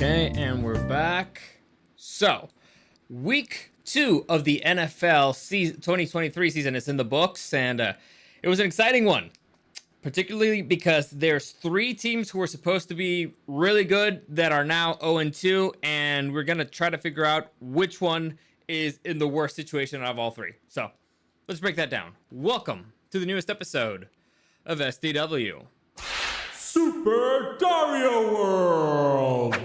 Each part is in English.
Okay, and we're back. So, week 2 of the NFL 2023 season is in the books, and it was an exciting one, particularly because there's 3 teams who were supposed to be really good that are now 0-2, and we're going to try to figure out which one is in the worst situation out of all 3. So, let's break that down. Welcome to the newest episode of SDW. Super Darío World!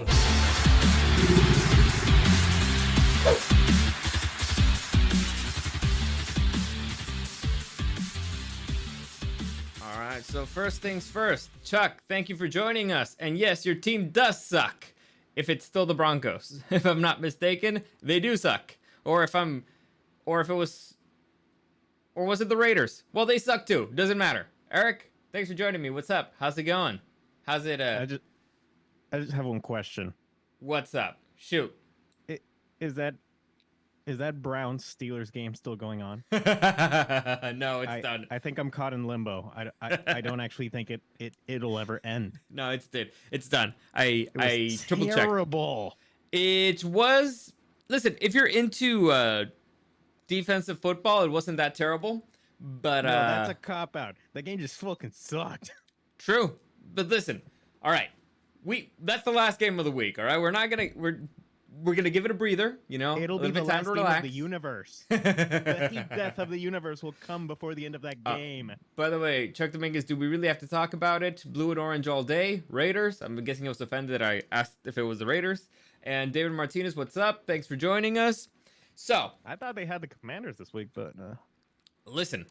Alright, so first things first. Chuck, thank you for joining us. And yes, your team does suck. If it's still the Broncos. If I'm not mistaken, they do suck. Or was it the Raiders? Well, they suck too. Doesn't matter. Eric, thanks for joining me. What's up? How's it going? How's it, I just have one question. What's up? Shoot. Is that Browns Steelers game still going on? No, it's done. I think I'm caught in limbo. I don't actually think it'll ever end. No, it's done. I triple checked. Terrible. It was. Listen, if you're into defensive football, it wasn't that terrible. But no, that's a cop out. That game just fucking sucked. True. But listen, all right, that's the last game of the week. All right, we're gonna give it a breather. You know, It'll be the last game of the universe. The heat death of the universe will come before the end of that game. By the way, Chuck Dominguez, do we really have to talk about it? Blue and orange all day. Raiders. I'm guessing he was offended that I asked if it was the Raiders. And David Martinez, what's up? Thanks for joining us. So I thought they had the Commanders this week, but listen.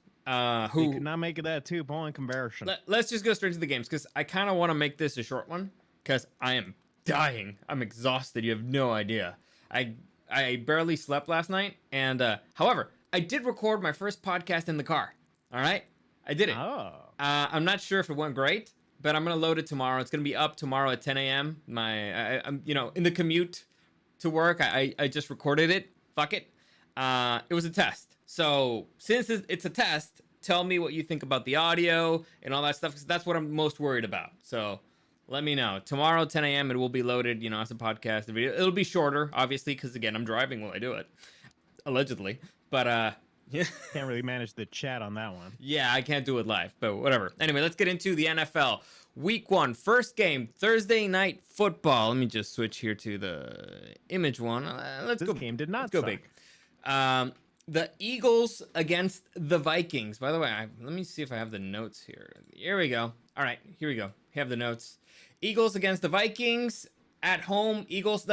Who could not make it that 2-point conversion? Let's just go straight to the games because I kind of want to make this a short one because I am dying. I'm exhausted. You have no idea. I barely slept last night, and however, I did record my first podcast in the car. All right, I did it. Oh. I'm not sure if it went great, but I'm gonna load it tomorrow. It's gonna be up tomorrow at 10 a.m. I'm in the commute to work. I just recorded it. Fuck it. It was a test. So since it's a test, tell me what you think about the audio and all that stuff, because that's what I'm most worried about. So let me know. Tomorrow, 10 a.m., it will be loaded, as a podcast video. It'll be shorter, obviously, because, again, I'm driving while I do it. Allegedly. But, yeah. Can't really manage the chat on that one. Yeah, I can't do it live, but whatever. Anyway, let's get into the NFL. Week 1, first game, Thursday Night Football. Let me just switch here to the image one. This game did not go big. The Eagles against the Vikings. By the way, let me see if I have the notes here. Here we go. All right, here we go. We have the notes. Eagles against the Vikings at home. Eagles,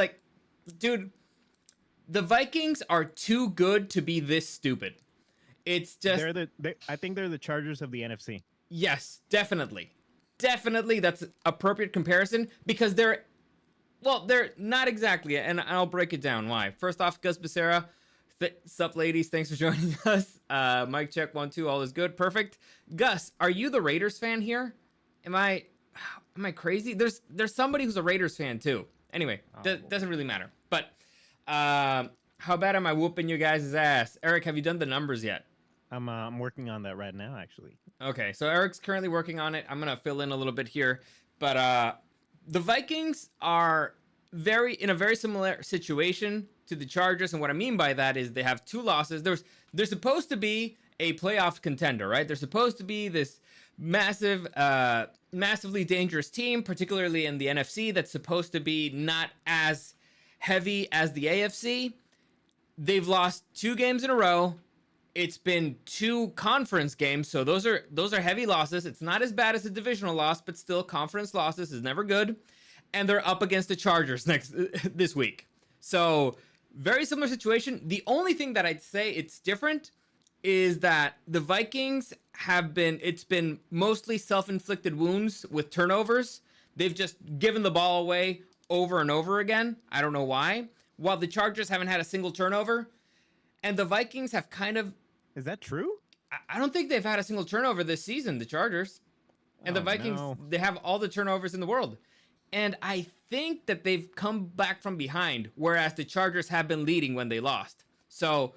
dude, the Vikings are too good to be this stupid. It's just... I think they're the Chargers of the NFC. Yes, definitely. Definitely, that's an appropriate comparison because they're not exactly, and I'll break it down why. First off, Gus Becerra. Sup, ladies? Thanks for joining us. Mic check 1 2. All is good. Perfect. Gus, are you the Raiders fan here? Am I crazy? There's somebody who's a Raiders fan too. Anyway, doesn't really matter. But how bad am I whooping you guys' ass? Eric, have you done the numbers yet? I'm working on that right now, actually. Okay, so Eric's currently working on it. I'm gonna fill in a little bit here, but the Vikings are in a very similar situation to the Chargers, and what I mean by that is they have 2 losses. They're supposed to be a playoff contender, right? They're supposed to be this massively dangerous team, particularly in the NFC, that's supposed to be not as heavy as the AFC. They've lost 2 games in a row. It's been 2 conference games, so those are heavy losses. It's not as bad as a divisional loss, but still, conference losses is never good. And they're up against the Chargers this week. So very similar situation. The only thing that I'd say it's different is that the Vikings it's been mostly self-inflicted wounds with turnovers. They've just given the ball away over and over again. I don't know why. While the Chargers haven't had a single turnover. And the Vikings have kind of... Is that true? I don't think they've had a single turnover this season, the Chargers. And the Vikings, They have all the turnovers in the world. And I think that they've come back from behind, whereas the Chargers have been leading when they lost. So,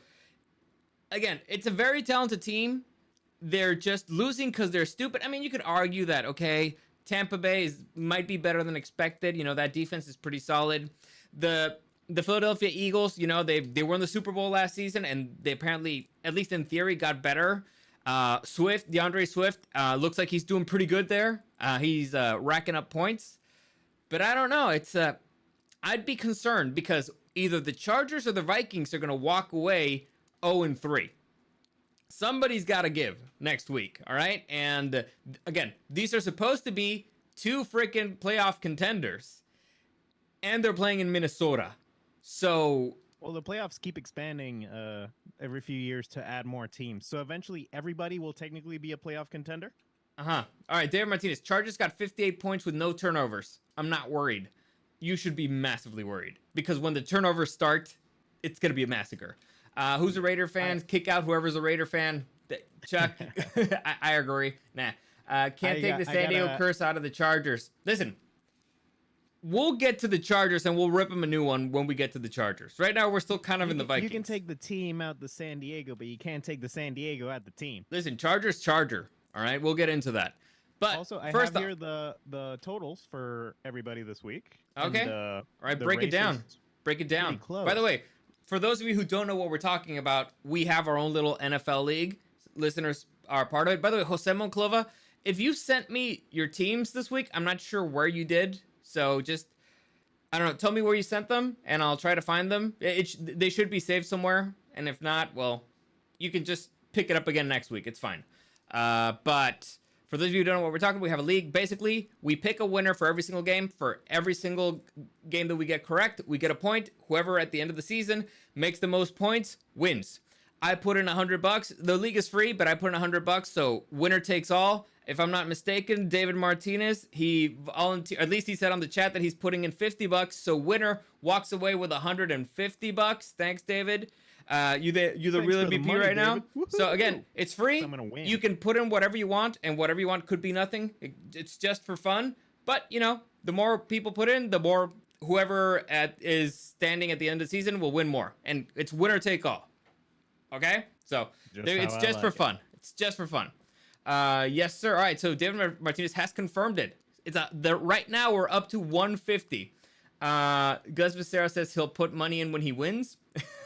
again, it's a very talented team. They're just losing because they're stupid. I mean, you could argue that, okay, Tampa Bay might be better than expected. You know, that defense is pretty solid. The Philadelphia Eagles, you know, they were in the Super Bowl last season, and they apparently, at least in theory, got better. DeAndre Swift, looks like he's doing pretty good there. He's racking up points. But I don't know. I'd be concerned because either the Chargers or the Vikings are going to walk away 0-3. Somebody's got to give next week, all right? And again, these are supposed to be 2 freaking playoff contenders, and they're playing in Minnesota. So, well, the playoffs keep expanding every few years to add more teams. So eventually, everybody will technically be a playoff contender. All right, David Martinez. Chargers got 58 points with no turnovers. I'm not worried. You should be massively worried because when the turnovers start, it's going to be a massacre. Who's a Raider fan? Kick out whoever's a Raider fan. Chuck, I agree. Nah. Can't take the San Diego curse out of the Chargers. Listen, we'll get to the Chargers and we'll rip them a new one when we get to the Chargers. Right now, we're still kind of in the Vikings. You can take the team out the San Diego, but you can't take the San Diego out the team. Listen, Charger. All right, we'll get into that. But also, I first have here the totals for everybody this week. Okay. All right, break it down. Break it down. By the way, for those of you who don't know what we're talking about, we have our own little NFL league. Listeners are part of it. By the way, Jose Monclova, if you sent me your teams this week, I'm not sure where you did. So just, I don't know, tell me where you sent them, and I'll try to find them. They should be saved somewhere. And if not, well, you can just pick it up again next week. It's fine. But for those of you who don't know what we're talking about, we have a league. Basically, we pick a winner for every single game. For every single game that we get correct, we get a point. Whoever at the end of the season makes the most points wins. I put in $100. The league is free, but I put in $100, so winner takes all. If I'm not mistaken, David Martinez, he volunteered, at least he said on the chat that he's putting in $50, so winner walks away with $150. Thanks, David. You the real MVP money, right now. David. So again, it's free. I'm gonna win. You can put in whatever you want, and whatever you want could be nothing. It's just for fun. But you know, the more people put in, the more whoever is standing at the end of the season will win more, and it's winner take all. Okay, so it's just for fun. It's just for fun. Yes, sir. All right, so David Martinez has confirmed it. Right now we're up to 150. Gus Becerra says he'll put money in when he wins.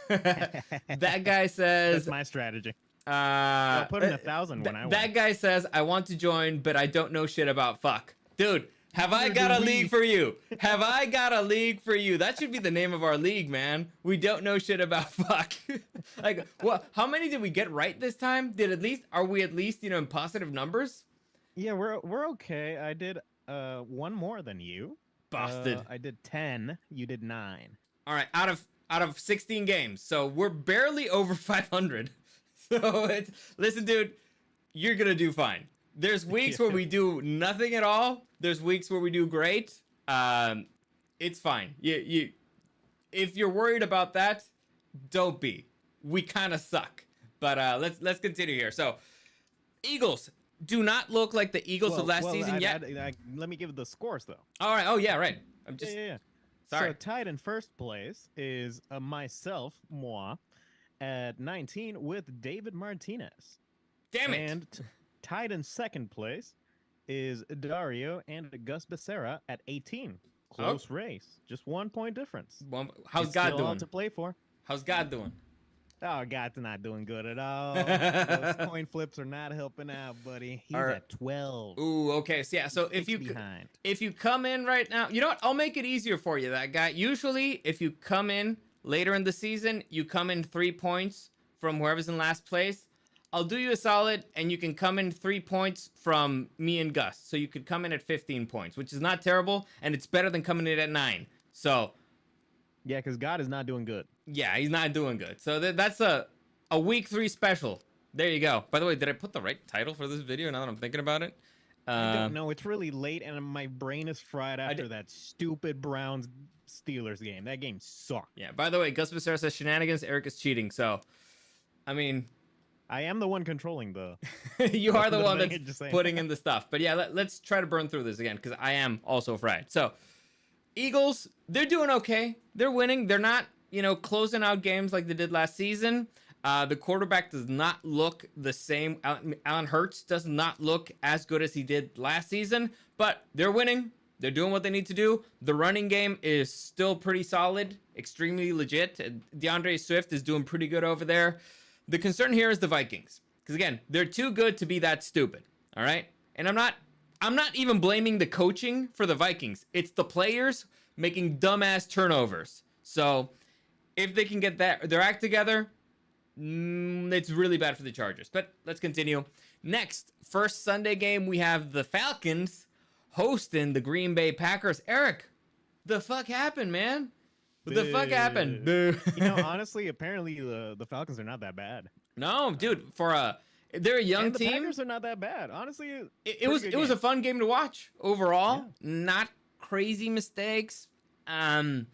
That guy says that's my strategy. I'll put in 1,000 when I win. That guy says I want to join, but I don't know shit about fuck. Dude, have I got a league for you? Have I got a league for you? That should be the name of our league, man. We don't know shit about fuck. Like, what? How many did we get right this time? Are we at least in positive numbers? Yeah, we're okay. I did one more than you. Busted. I did 10. You did 9. All right, out of 16 games, so we're barely over 500. So listen, dude, you're gonna do fine. There's weeks where we do nothing at all. There's weeks where we do great. It's fine. You if you're worried about that, don't be. We kind of suck. But let's continue here. So, Eagles do not look like the Eagles of last season yet. Let me give the scores though. All right. Oh yeah, right. I'm just yeah. Sorry. So tied in first place is moi, at 19 with David Martinez. Damn it. And tied in second place is Dario and Gus Becerra at 18. Close race. Just 1 point difference. How's He's God still doing? on to play for. How's God doing? Oh, God's not doing good at all. Those coin flips are not helping out, buddy. He's at 12. Ooh, okay. So yeah, so if you come in right now, you know what? I'll make it easier for you, that guy. Usually, if you come in later in the season, you come in 3 points from whoever's in last place. I'll do you a solid, and you can come in 3 points from me and Gus. So you could come in at 15 points, which is not terrible, and it's better than coming in at 9. So yeah, because God is not doing good. yeah, he's not doing good. So that's a week 3 special. There you go. By the way, did I put the right title for this video now that I'm thinking about it? I don't know. It's really late, and my brain is fried after that stupid Browns Steelers game. That game sucked. Yeah, by the way, Gus Becerra says shenanigans, Eric is cheating. So, I mean, I am the one controlling the... you are the one that's putting in the stuff. But yeah, let's try to burn through this again, because I am also fried. So, Eagles, they're doing okay. They're winning. They're not, closing out games like they did last season. The quarterback does not look the same. Alan Hurts does not look as good as he did last season, But they're winning. They're doing what they need to do. The running game is still pretty solid, extremely legit. DeAndre Swift is doing pretty good over there. The concern here is the Vikings. Because again, they're too good to be that stupid. All right? And I'm not even blaming the coaching for the Vikings. It's the players making dumbass turnovers. So if they can get their act together, it's really bad for the Chargers. But let's continue. Next, first Sunday game, we have the Falcons hosting the Green Bay Packers. Eric, the fuck happened, man? What the fuck happened? Honestly, apparently the Falcons are not that bad. No, dude, they're a young and the team. Packers are not that bad. Honestly, it was a fun game to watch overall. Yeah. Not crazy mistakes. The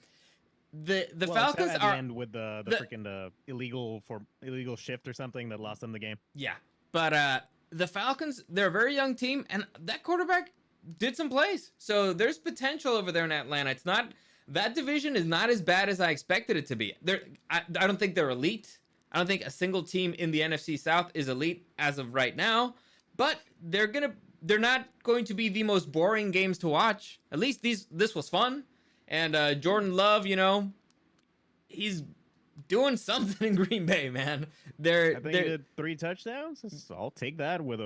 Falcons at are the end with the freaking illegal shift or something that lost them the game. Yeah, but the Falcons, they're a very young team, and that quarterback did some plays. So there's potential over there in Atlanta. It's not, that division is not as bad as I expected it to be. I don't think they're elite. I don't think a single team in the NFC South is elite as of right now, but they're not going to be the most boring games to watch. At least this was fun. And Jordan Love, he's doing something in Green Bay, man. I think he did 3 touchdowns. I'll take that with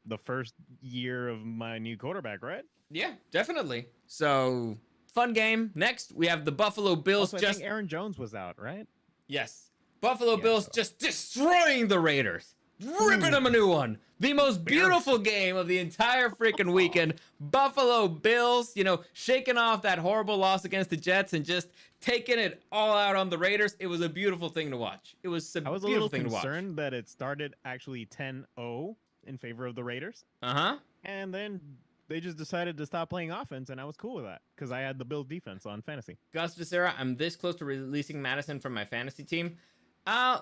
the first year of my new quarterback, right? Yeah, definitely. So fun game. Next, we have the Buffalo Bills. Also, I think Aaron Jones was out, right? Yes. Buffalo Bills just destroying the Raiders. Ripping them a new one. The most beautiful game of the entire freaking weekend. Buffalo Bills, shaking off that horrible loss against the Jets and just taking it all out on the Raiders. It was a beautiful thing to watch. It was a beautiful thing to watch. I was a little concerned that it started actually 10-0 in favor of the Raiders. Uh-huh. And then they just decided to stop playing offense, and I was cool with that because I had the Bills defense on fantasy. Gus Becerra, I'm this close to releasing Madison from my fantasy team.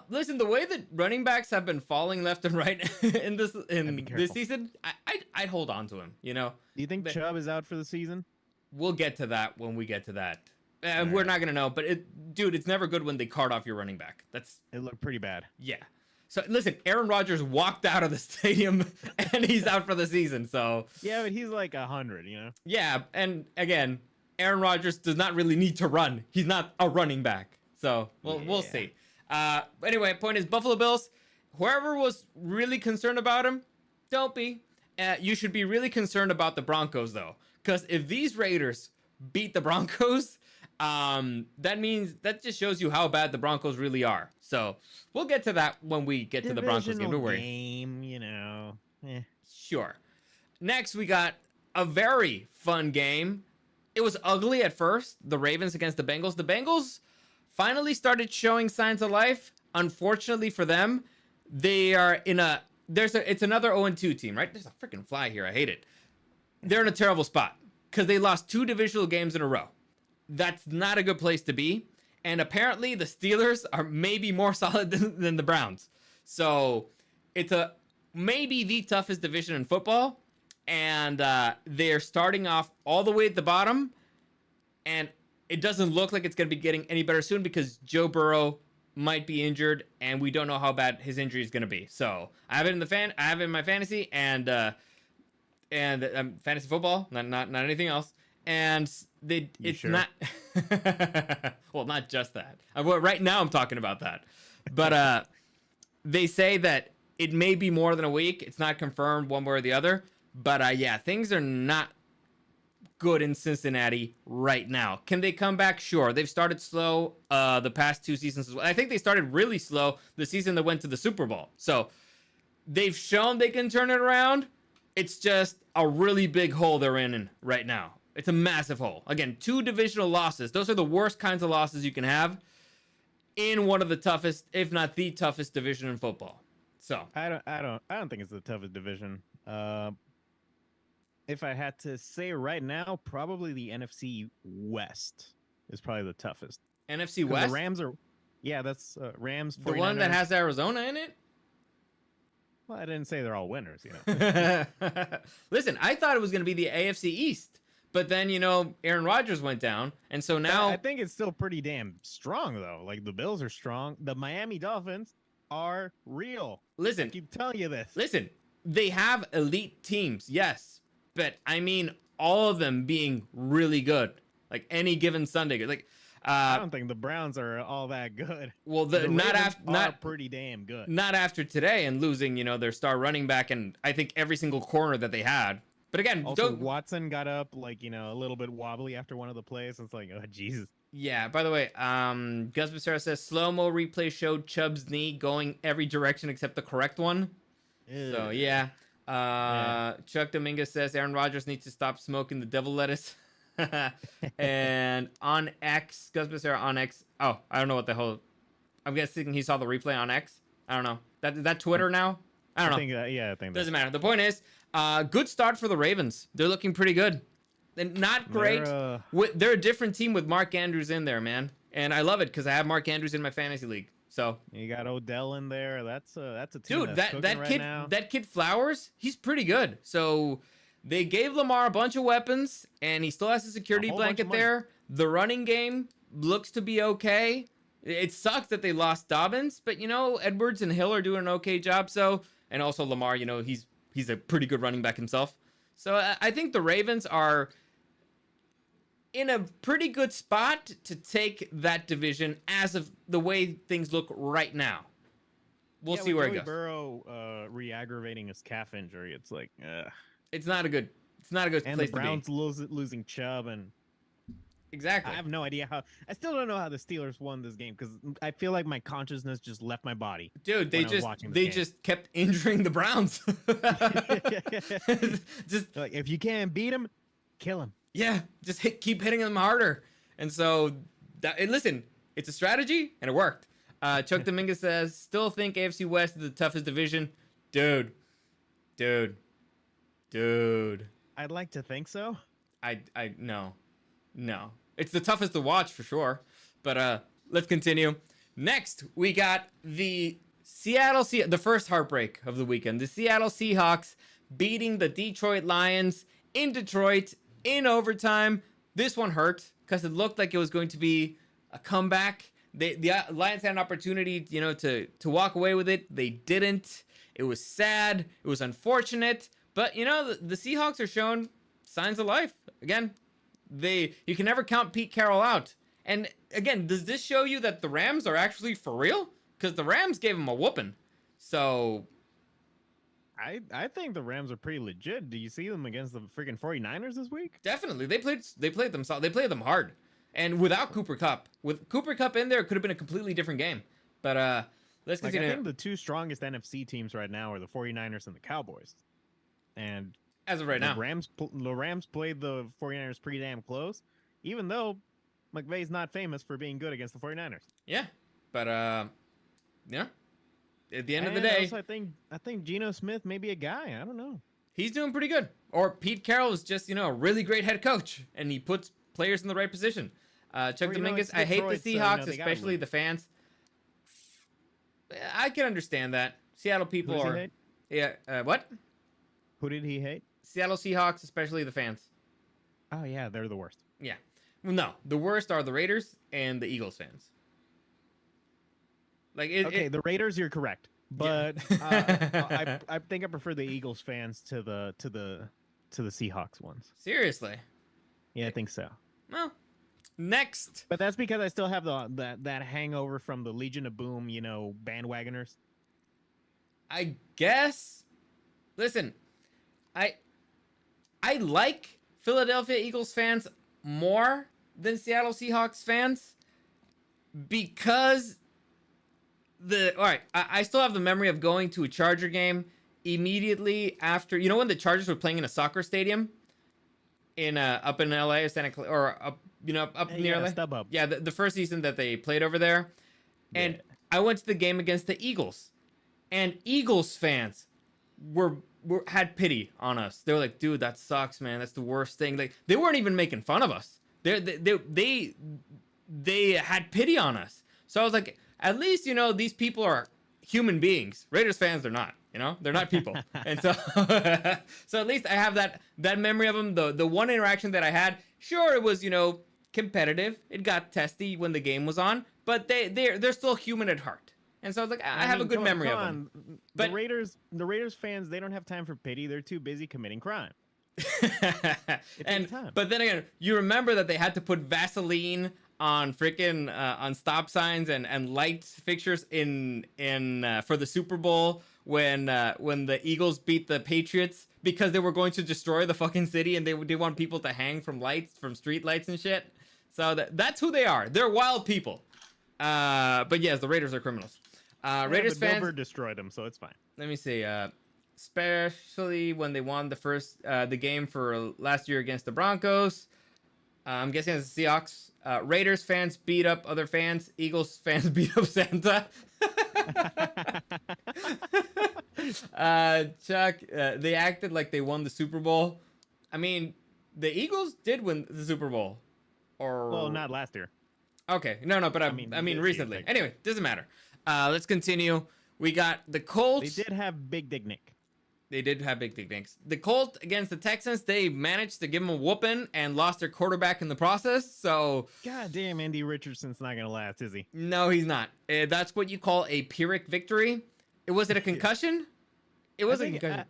Listen, the way that running backs have been falling left and right in this season, I'd hold on to him. Do you think Chubb is out for the season? We'll get to that when we get to that. And we're not gonna know, but it's never good when they cart off your running back. It looked pretty bad. Yeah. So listen, Aaron Rodgers walked out of the stadium and he's out for the season. So yeah, but he's like 100, Yeah, and again, Aaron Rodgers does not really need to run. He's not a running back. So we'll see. Anyway, point is, Buffalo Bills, whoever was really concerned about him, don't be. You should be really concerned about the Broncos, though. Because if these Raiders beat the Broncos, that just shows you how bad the Broncos really are. So we'll get to that when we get to the Broncos game. Don't worry. Game, Sure. Next, we got a very fun game. It was ugly at first. The Ravens against the Bengals. The Bengals finally started showing signs of life. Unfortunately for them, they are it's another 0-2 team, right? There's a freaking fly here. I hate it. They're in a terrible spot because they lost 2 divisional games in a row. That's not a good place to be. And apparently the Steelers are maybe more solid than the Browns. So it's maybe the toughest division in football. And they're starting off all the way at the bottom. And it doesn't look like it's going to be getting any better soon because Joe Burrow might be injured, and we don't know how bad his injury is going to be. So I have it in my fantasy and fantasy football, not anything else. And it's not. Well, not just that. Right now, I'm talking about that, but they say that it may be more than a week. It's not confirmed one way or the other. But yeah, things are not good in Cincinnati right now. Can they come back? Sure. They've started slow the past 2 seasons as well. I think they started really slow the season that went to the Super Bowl. So they've shown they can turn it around. It's just a really big hole they're in right now. It's a massive hole. Again, 2 divisional losses. Those are the worst kinds of losses you can have in one of the toughest, if not the toughest division in football. So I don't think it's the toughest division. If I had to say right now, probably the NFC West is probably the toughest. NFC West? The Rams are... Yeah, that's Rams, 49ers. The one that has Arizona in it? Well, I didn't say they're all winners, Listen, I thought it was going to be the AFC East. But then, Aaron Rodgers went down. And so now... I think it's still pretty damn strong, though. Like, the Bills are strong. The Miami Dolphins are real. Listen. I keep telling you this. Listen, they have elite teams, yes. but I mean all of them being really good. Like any given Sunday, good. Like I don't think the Browns are all that good. well, The the not Ravens after are not pretty damn good. not after today and losing, their star running back and I think every single corner that they had. But again, Also, don't. Watson got up like a little bit wobbly after one of the plays. It's like, oh Jesus. Yeah. By the way, Gus Becerra says slow mo replay showed Chubb's knee going every direction except the correct one. So Ugh. yeah. Yeah. Chuck Dominguez says Aaron Rodgers needs to stop smoking the devil lettuce. And on X, Gus Becerra on X. Oh, I don't know what the hell. I'm guessing he saw the replay on X. I don't know. That Twitter now? I don't know. Think I think Doesn't matter. The point is, good start for the Ravens. They're looking pretty good. And not great. They're a different team with Mark Andrews in there, man. And I love it because I have Mark Andrews in my fantasy league. So you got Odell in there. That's a team. dude, that's that right kid, now. that kid Flowers, he's pretty good. So they gave Lamar a bunch of weapons, and he still has a security whole bunch blanket of money. there. The running game looks to be okay. It sucks that they lost Dobbins, but Edwards and Hill are doing an okay job. So, and also Lamar, he's a pretty good running back himself. So I think the Ravens are in a pretty good spot to take that division as of the way things look right now. We'll see where it goes. Burrow re-aggravating his calf injury. It's like, It's not a good and place the Browns to be. losing Chubb, and Exactly. I have no idea how. I still don't know how the Steelers won this game because I feel like my consciousness just left my body. Dude, when I was watching this they game. just kept injuring the Browns. Just Like, if you can't beat him, kill him. yeah, just keep hitting them harder. And so and listen, it's a strategy and it worked. Chuck Dominguez says, still think AFC West is the toughest division. Dude. I'd like to think so. No. It's the toughest to watch for sure. But let's continue. Next, we got the the first heartbreak of the weekend. The Seattle Seahawks beating the Detroit Lions in Detroit in overtime. This one hurt because it looked like it was going to be a comeback. The Lions had an opportunity, to walk away with it. They didn't. It was sad. It was unfortunate. But, the Seahawks are showing signs of life. Again, you can never count Pete Carroll out. And again, does this show you that the Rams are actually for real? Because the Rams gave them a whooping. So I think the Rams are pretty legit. Do you see them against the freaking 49ers this week? definitely, they played them solid. They played them hard. And without Cooper Kupp, with Cooper Kupp in there, it could have been a completely different game. But let's Like, continue. I think the two strongest NFC teams right now are the 49ers and the Cowboys. And As of right now, the Rams played the 49ers pretty damn close, even though McVay's not famous for being good against the 49ers. yeah. But yeah. At the end of the And day, also, I think Geno Smith may be a guy. I don't know. he's doing pretty good. Or Pete Carroll is just, a really great head coach, and he puts players in the right position. Chuck Or, Dominguez, it's I hate Detroit, the so, Seahawks, they gotta especially win. the fans. I can understand that. Seattle people Who does are. he hate? Yeah. What? Who did he hate? Seattle Seahawks, especially the fans. Oh yeah, they're the worst. Yeah. Well, no, the worst are the Raiders and the Eagles fans. Like Okay, the Raiders, you're correct, but I think I prefer the Eagles fans to the Seahawks ones. seriously. Yeah, I think so. Well, next. But that's because I still have that hangover from the Legion of Boom, bandwagoners. I guess. Listen, I like Philadelphia Eagles fans more than Seattle Seahawks fans because all right, I still have the memory of going to a Charger game immediately after, when the Chargers were playing in a soccer stadium in up in LA or Santa Clara or up near LA. StubHub. Yeah, the first season that they played over there. And Yeah. I went to the game against the Eagles. And Eagles fans had pity on us. They were like, "Dude, that sucks, man. That's the worst thing." Like, they weren't even making fun of us. They had pity on us. So I was like, at least these people are human beings. Raiders fans, they're not. They're not people. And so so at least I have that memory of them. The one interaction that I had, sure, it was competitive. It got testy when the game was on, but they're still human at heart. And so I was like, I have a mean, good come memory on, of them. come on. But- the Raiders fans, they don't have time for pity. They're too busy committing crime. And takes time. but then again, you remember that they had to put Vaseline on freaking on stop signs and light fixtures in for the Super Bowl when the Eagles beat the Patriots because they were going to destroy the fucking city and they want people to hang from lights, from street lights and shit. So that's who they are. They're wild people. But yes, the Raiders are criminals. Raiders but fans Dover destroyed them, so it's fine. let me see. Especially when they won the game for last year against the Broncos. I'm guessing it's the Seahawks. Raiders fans beat up other fans. Eagles fans beat up Santa. Chuck, they acted like they won the Super Bowl. I mean, the Eagles did win the Super Bowl. Well, not last year. Okay, no, but I mean this year, recently. technically. Anyway, doesn't matter. Let's continue. We got the Colts. They did have Big Dick Nick. They did have big Nicks. The Colts against the Texans, they managed to give them a whooping and lost their quarterback in the process. So, God damn, Andy Richardson's not gonna last, is he? no, he's not. That's what you call a Pyrrhic victory. Was it a concussion? It was a concussion.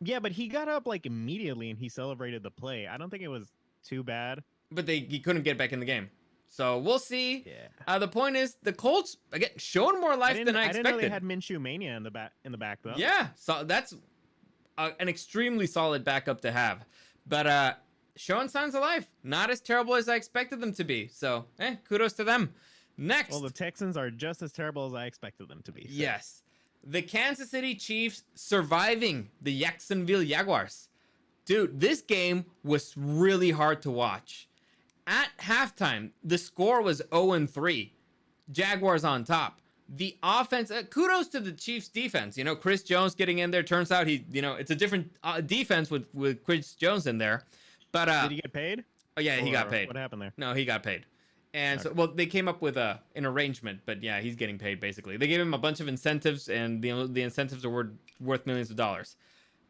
Yeah, but he got up like immediately and he celebrated the play. I don't think it was too bad. But he couldn't get back in the game. So we'll see. Yeah. The point is, the Colts again showing more life than I I didn't know expected. they had Minshew Mania in the back though. Yeah, so that's an extremely solid backup to have. But showing signs of life, not as terrible as I expected them to be. So, kudos to them. Next, Well, the Texans are just as terrible as I expected them to be. So. yes, the Kansas City Chiefs surviving the Jacksonville Jaguars. Dude, this game was really hard to watch. At halftime, the score was 0-3. Jaguars on top. The offense, kudos to the Chiefs defense. You know, Chris Jones getting in there. Turns out it's a different defense with Chris Jones in there. But did he get paid? Oh yeah, he got Or paid. What happened there? No, he got paid. And so, well, they came up with an arrangement, but yeah, he's getting paid basically. They gave him a bunch of incentives, and the incentives are worth millions of dollars.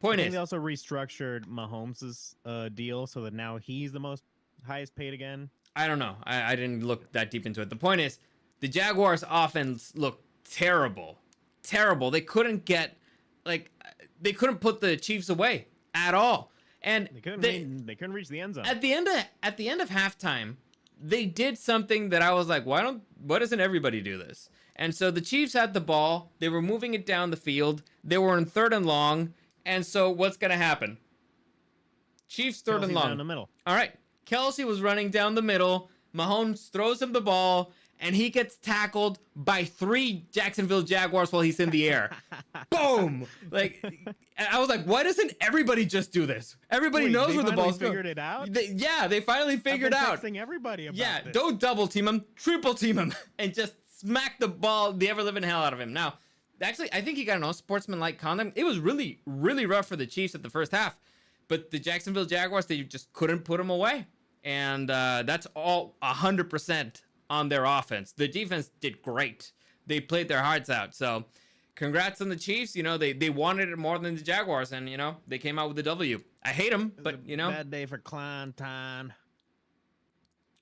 Point I is, think they also restructured Mahomes' deal so that now he's the highest paid again. I don't know. I didn't look that deep into it. The point is, the Jaguars' offense looked terrible. Terrible. They couldn't they couldn't put the Chiefs away at all. And They couldn't reach the end zone. at the end of halftime, they did something that I was like, why doesn't everybody do this? And so the Chiefs had the ball. They were moving it down the field. They were in 3rd and long. And so what's going to happen? Chiefs 3rd and Kelsey's long. down the middle. All right. Kelsey was running down the middle. Mahomes throws him the ball, and he gets tackled by 3 Jacksonville Jaguars while he's in the air. Boom! Like, I was like, why doesn't everybody just do this? Everybody Wait, knows they where the finally ball's going. figured it out? They finally figured I've been out. texting everybody about Yeah, this. don't double team him, triple team him, and just smack the ball, the ever living hell out of him. Now, actually, I think he got an unsportsmanlike conduct. It was really, really rough for the Chiefs at the first half, but the Jacksonville Jaguars, they just couldn't put him away, and that's all 100% on their offense. The defense did great. They played their hearts out. So, congrats on the Chiefs. You know, they wanted it more than the Jaguars, and they came out with the W. I hate them, but Bad day for Clanton.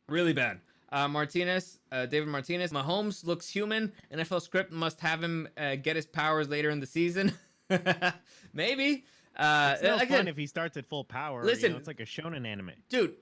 really bad. David Martinez. Mahomes looks human. NFL script must have him get his powers later in the season. Maybe. It's no again, fun if he starts at full power. Listen, it's like a shonen anime. dude,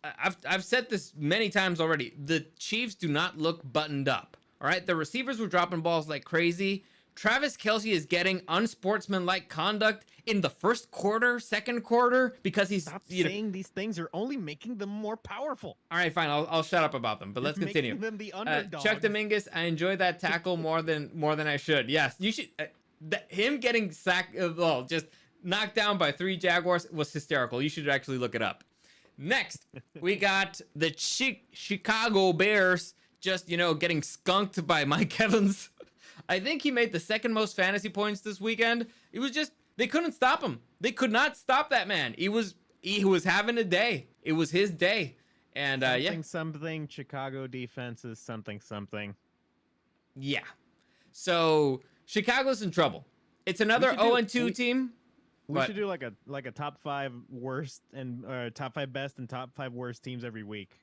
I've said this many times already. The Chiefs do not look buttoned up. All right, the receivers were dropping balls like crazy. Travis Kelce is getting unsportsmanlike conduct in the first quarter, second quarter, because he's Stop saying these things are only making them more powerful. All right, fine. I'll shut up about them. But let's continue. Making them the underdogs. Chuck Dominguez, I enjoyed that tackle more than I should. Yes, you should. Him getting sacked, just knocked down by 3 Jaguars was hysterical. You should actually look it up. Next, we got the Chicago Bears just getting skunked by Mike Evans. I think he made the 2nd most fantasy points this weekend. It was just they couldn't stop him. They could not stop that man. He was having a day. It was his day. And something Chicago defense is something. Yeah. So Chicago's in trouble. It's another 0-2 team. We should do like a top 5 worst and top 5 best and top 5 worst teams every week.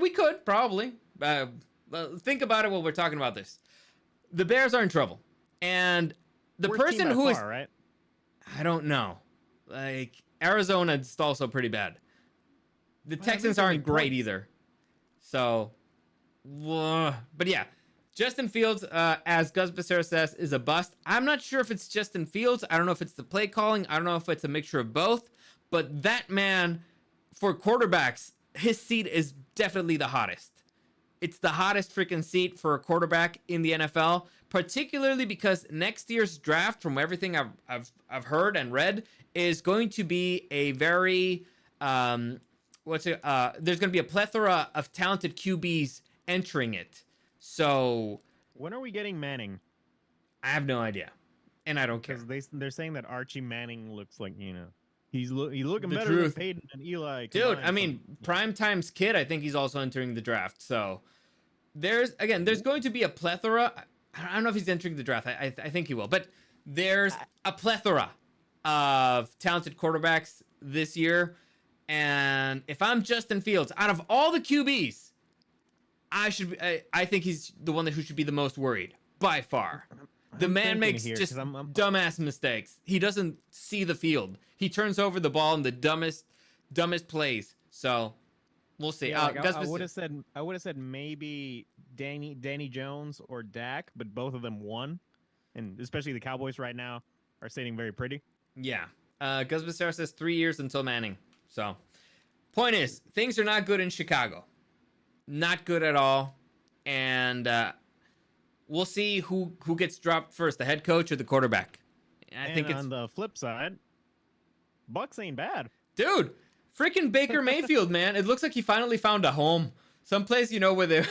We could probably think about it while we're talking about this. The Bears are in trouble, and the Worst person team by who is far, right? I don't know. Like Arizona is also pretty bad. The Well, Texans these are aren't big great points. either. So, but yeah, Justin Fields, as Gus Becerra says, is a bust. I'm not sure if it's Justin Fields. I don't know if it's the play calling. I don't know if it's a mixture of both. But that man, for quarterbacks, his seat is definitely the hottest. It's the hottest freaking seat for a quarterback in the NFL, particularly because next year's draft, from everything I've heard and read, is going to be a very there's going to be a plethora of talented QBs entering it. So When are we getting Manning? I have no idea, and I don't care. Because they're saying that Archie Manning looks like, he's looking The better truth. than Peyton and Eli. Dude, combined I mean, Prime Time's kid, I think he's also entering the draft. So there's going to be a plethora. I don't know if he's entering the draft. I think he will, but there's a plethora of talented quarterbacks this year. And if I'm Justin Fields, out of all the QBs, I think he's the one who should be the most worried by far. The man makes just dumbass mistakes. He doesn't see the field. He turns over the ball in the dumbest plays. So we'll see. Yeah, I would have said maybe Danny Jones or Dak, but both of them won, and especially the Cowboys right now are sitting very pretty. Yeah. Gus Becerra says 3 years until Manning. So, point is, things are not good in Chicago. Not good at all. And we'll see who gets dropped first, the head coach or the quarterback. I think it's on the flip side, Bucks ain't bad. Dude, freaking Baker Mayfield, man. It looks like he finally found a home. Someplace, where the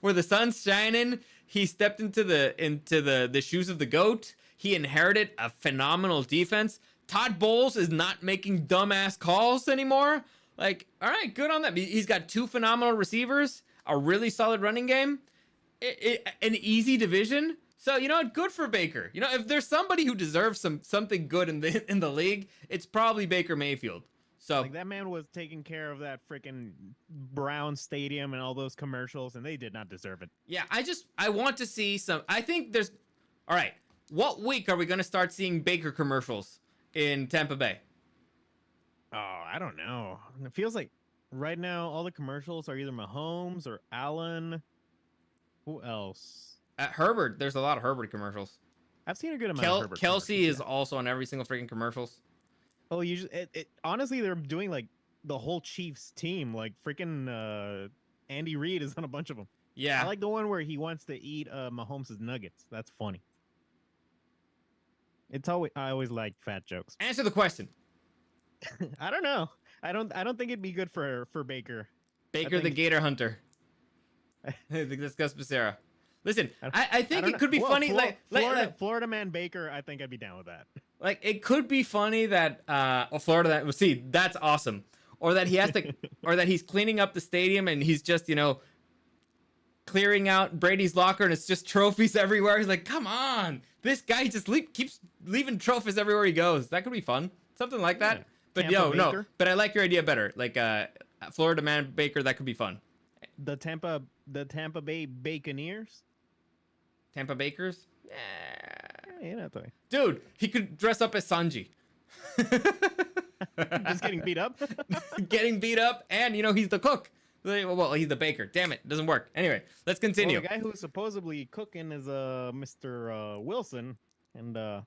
where the sun's shining. He stepped into the shoes of the GOAT. He inherited a phenomenal defense. Todd Bowles is not making dumbass calls anymore. Like, all right, good on that. He's got 2 phenomenal receivers, a really solid running game, an easy division. So, good for Baker. If there's somebody who deserves something good in the league, it's probably Baker Mayfield. So, Like, that man was taking care of that freaking Brown Stadium and all those commercials, and they did not deserve it. yeah, I want to see some. I think there's. All right, what week are we going to start seeing Baker commercials in Tampa Bay? Oh, I don't know. It feels like right now all the commercials are either Mahomes or Allen. Who else? At Herbert, there's a lot of Herbert commercials. I've seen a good amount of Herbert Kelsey commercials, is also on every single freaking commercials. Oh, honestly, they're doing like the whole Chiefs team. Like freaking Andy Reid is on a bunch of them. Yeah. I like the one where he wants to eat Mahomes' nuggets. That's funny. I always like fat jokes. Answer the question. I don't know. I don't think it'd be good for Baker. Baker the Gator Hunter. That's Gus Becerra. Listen, I think it could be funny. Florida man Baker, I think I'd be down with that. Like, it could be funny that Florida. Well, see, that's awesome. Or that he has to, or that he's cleaning up the stadium and he's just clearing out Brady's locker and it's just trophies everywhere. He's like, come on, this guy just keeps leaving trophies everywhere he goes. That could be fun, something like that. Yeah. But Tampa no. Baker? But I like your idea better. Like Florida man Baker, that could be fun. The Tampa Bay Baconeers. Tampa Bakers. Yeah, Dude, he could dress up as Sanji. just getting beat up. Getting beat up, and he's the cook. Well, he's the baker. Damn it, doesn't work. Anyway, let's continue. Well, the guy who's supposedly cooking is Mr. Wilson, and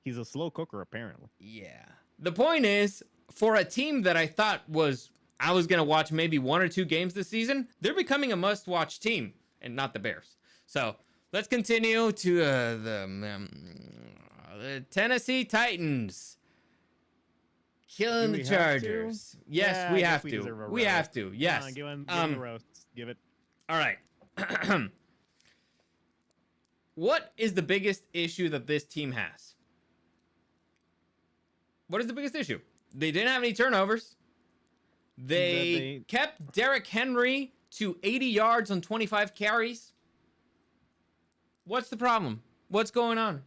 he's a slow cooker apparently. Yeah. The point is, for a team that I thought I was gonna watch maybe 1 or 2 games this season, they're becoming a must-watch team, and not the Bears. So let's continue to the Tennessee Titans. Killing the Chargers. Yes, yeah, we have to. We have to. Yes. Come on, give him the roast. Give it. All right. What is the biggest issue that this team has? What is the biggest issue? They didn't have any turnovers. They kept Derrick Henry to 80 yards on 25 carries. What's the problem? What's going on?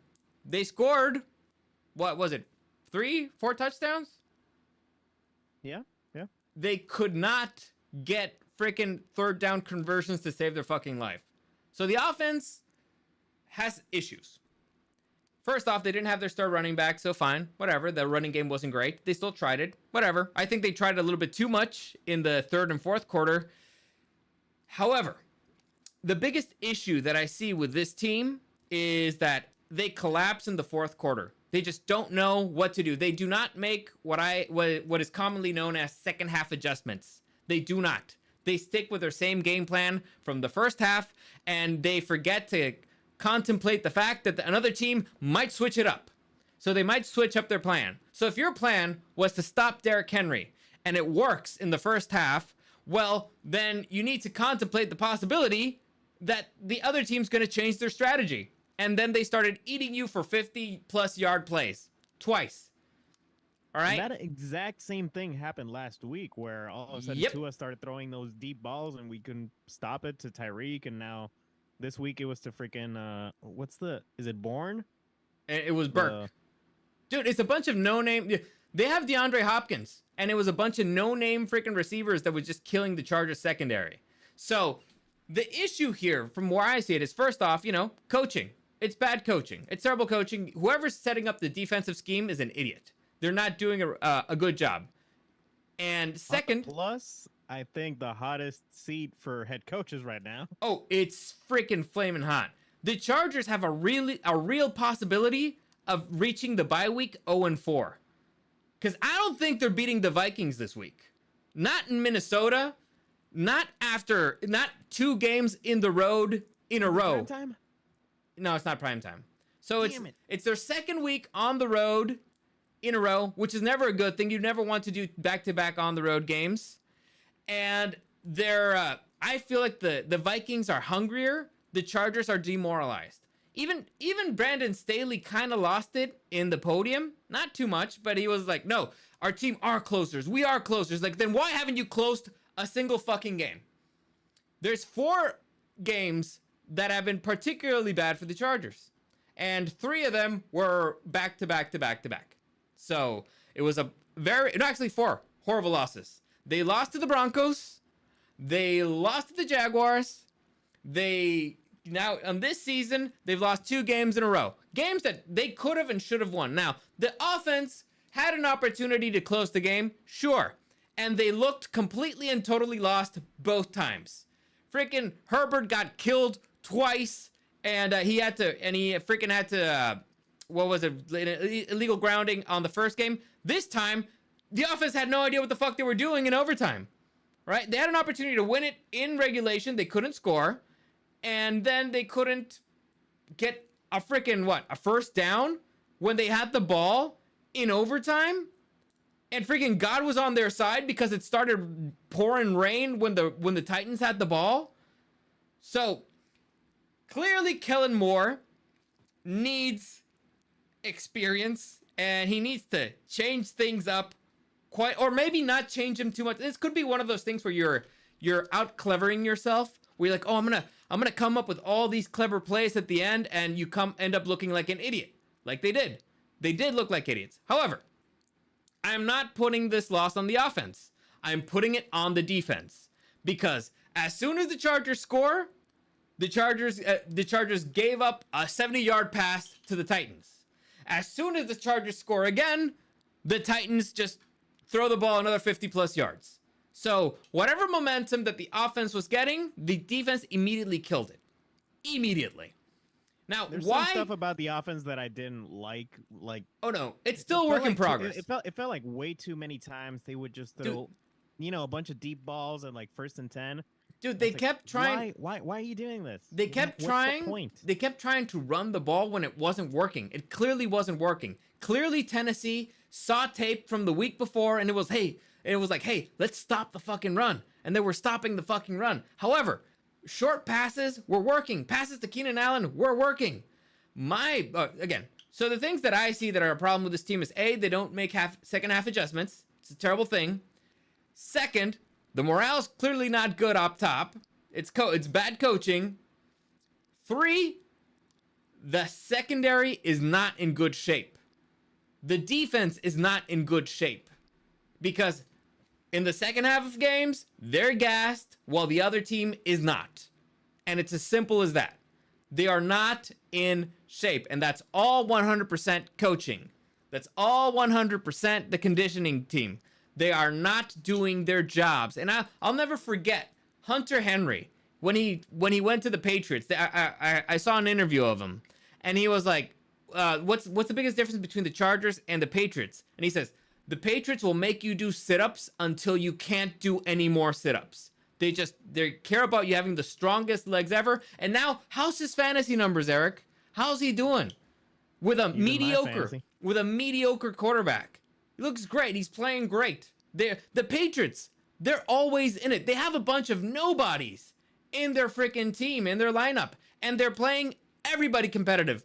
They scored, what was it, 3, 4 touchdowns? Yeah. They could not get freaking 3rd down conversions to save their fucking life. So the offense has issues. First off, they didn't have their star running back, so fine, whatever. The running game wasn't great. They still tried it, whatever. I think they tried it a little bit too much in the third and fourth quarter. However, the biggest issue that I see with this team is that they collapse in the fourth quarter. They just don't know what to do. They do not make what is commonly known as second half adjustments. They do not. They stick with their same game plan from the first half, and they forget to contemplate the fact that another team might switch it up. So they might switch up their plan. So if your plan was to stop Derrick Henry and it works in the first half, well, then you need to contemplate the possibility that the other team's going to change their strategy. And then they started eating you for 50-plus yard plays twice. All right? And that exact same thing happened last week where all of a sudden Tua started throwing those deep balls and we couldn't stop it to Tyreek. And now this week it was to freaking, is it Bourne? It was Burke. Dude, it's a bunch of no-name. They have DeAndre Hopkins, and it was a bunch of no-name freaking receivers that was just killing the Chargers secondary. So the issue here, from where I see it, is first off, coaching. It's bad coaching. It's terrible coaching. Whoever's setting up the defensive scheme is an idiot. They're not doing a good job. And second, plus, I think the hottest seat for head coaches right now. Oh, it's freaking flaming hot. The Chargers have a real possibility of reaching the bye week 0-4. Because I don't think they're beating the Vikings this week. Not in Minnesota. Not 2 games in the road in a row. Prime time? No, it's not prime time. So it's their second week on the road in a row, which is never a good thing. You never want to do back-to-back on the road games. And I feel like the Vikings are hungrier. The Chargers are demoralized. Even Brandon Staley kind of lost it in the podium. Not too much, but he was like, no, our team are closers. We are closers. Like, then why haven't you closed a single fucking game? There's 4 games that have been particularly bad for the Chargers. And 3 of them were back-to-back. So it was actually 4 horrible losses. They lost to the Broncos. They lost to the Jaguars. Now, on this season, they've lost 2 games in a row. Games that they could have and should have won. Now, the offense had an opportunity to close the game, sure. And they looked completely and totally lost both times. Freaking Herbert got killed twice, and he freaking had to, illegal grounding on the first game. This time, the offense had no idea what the fuck they were doing in overtime. Right? They had an opportunity to win it in regulation. They couldn't score. And then they couldn't get a first down when they had the ball in overtime. And freaking God was on their side because it started pouring rain when the Titans had the ball. So clearly Kellen Moore needs experience and he needs to change things up or maybe not change them too much. This could be one of those things where you're out clevering yourself. Where you're like, oh, I'm gonna come up with all these clever plays at the end, and you end up looking like an idiot, like they did. They did look like idiots. However, I'm not putting this loss on the offense. I'm putting it on the defense because as soon as the Chargers score, the Chargers gave up a 70-yard pass to the Titans. As soon as the Chargers score again, the Titans just throw the ball another 50-plus yards. So whatever momentum that the offense was getting, the defense immediately killed it. Immediately. Now, there's why? Some stuff about the offense that I didn't like. Oh no, it's still a work in progress. It felt like way too many times they would just throw, a bunch of deep balls at like 1st and 10. Dude, they kept trying. Why are you doing this? They kept trying. What's the point? They kept trying to run the ball when it wasn't working. It clearly wasn't working. Clearly, Tennessee saw tape from the week before, and it was like, hey, let's stop the fucking run. And they were stopping the fucking run. However, short passes were working. Passes to Keenan Allen were working. So the things that I see that are a problem with this team is A, they don't make second half adjustments. It's a terrible thing. Second, the morale's clearly not good up top. It's bad coaching. 3, the secondary is not in good shape. The defense is not in good shape. Because in the second half of games, they're gassed while the other team is not. And it's as simple as that. They are not in shape, and that's all 100% coaching. That's all 100% the conditioning team. They are not doing their jobs. And I'll never forget Hunter Henry when he went to the Patriots. I saw an interview of him, and he was like, what's the biggest difference between the Chargers and the Patriots? And he says, the Patriots will make you do sit-ups until you can't do any more sit-ups. They care about you having the strongest legs ever. And now, how's his fantasy numbers, Eric? How's he doing? With a mediocre quarterback. He looks great. He's playing great. The Patriots, they're always in it. They have a bunch of nobodies in their freaking team, in their lineup. And they're playing everybody competitive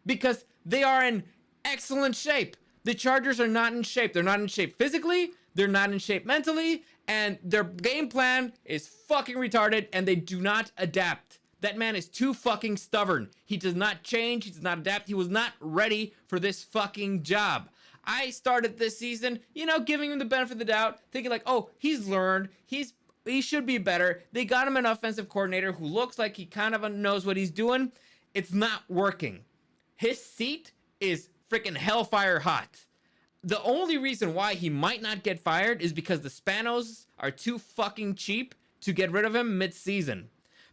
because they are in excellent shape. The Chargers are not in shape. They're not in shape physically. They're not in shape mentally. And their game plan is fucking retarded, and they do not adapt. That man is too fucking stubborn. He does not change. He does not adapt. He was not ready for this fucking job. I started this season, giving him the benefit of the doubt, thinking like, oh, he's learned. He should be better. They got him an offensive coordinator who looks like he kind of knows what he's doing. It's not working. His seat is freaking hellfire hot. The only reason why he might not get fired is because the Spanos are too fucking cheap to get rid of him mid-season.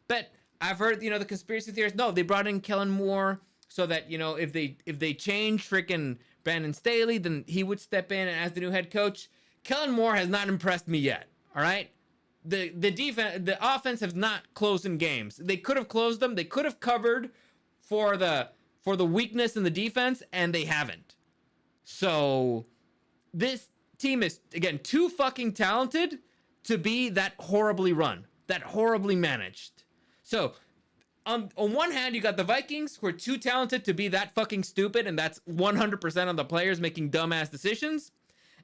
But I've heard, the conspiracy theorists, no, they brought in Kellen Moore so that, if they change freaking Brandon Staley, then he would step in as the new head coach. Kellen Moore has not impressed me yet, all right? The defense, the offense has not closed in games. They could have closed them. They could have covered for the weakness in the defense, and they haven't. So this team is, again, too fucking talented to be that horribly run, that horribly managed. So on one hand, you got the Vikings who are too talented to be that fucking stupid, and that's 100% of the players making dumbass decisions.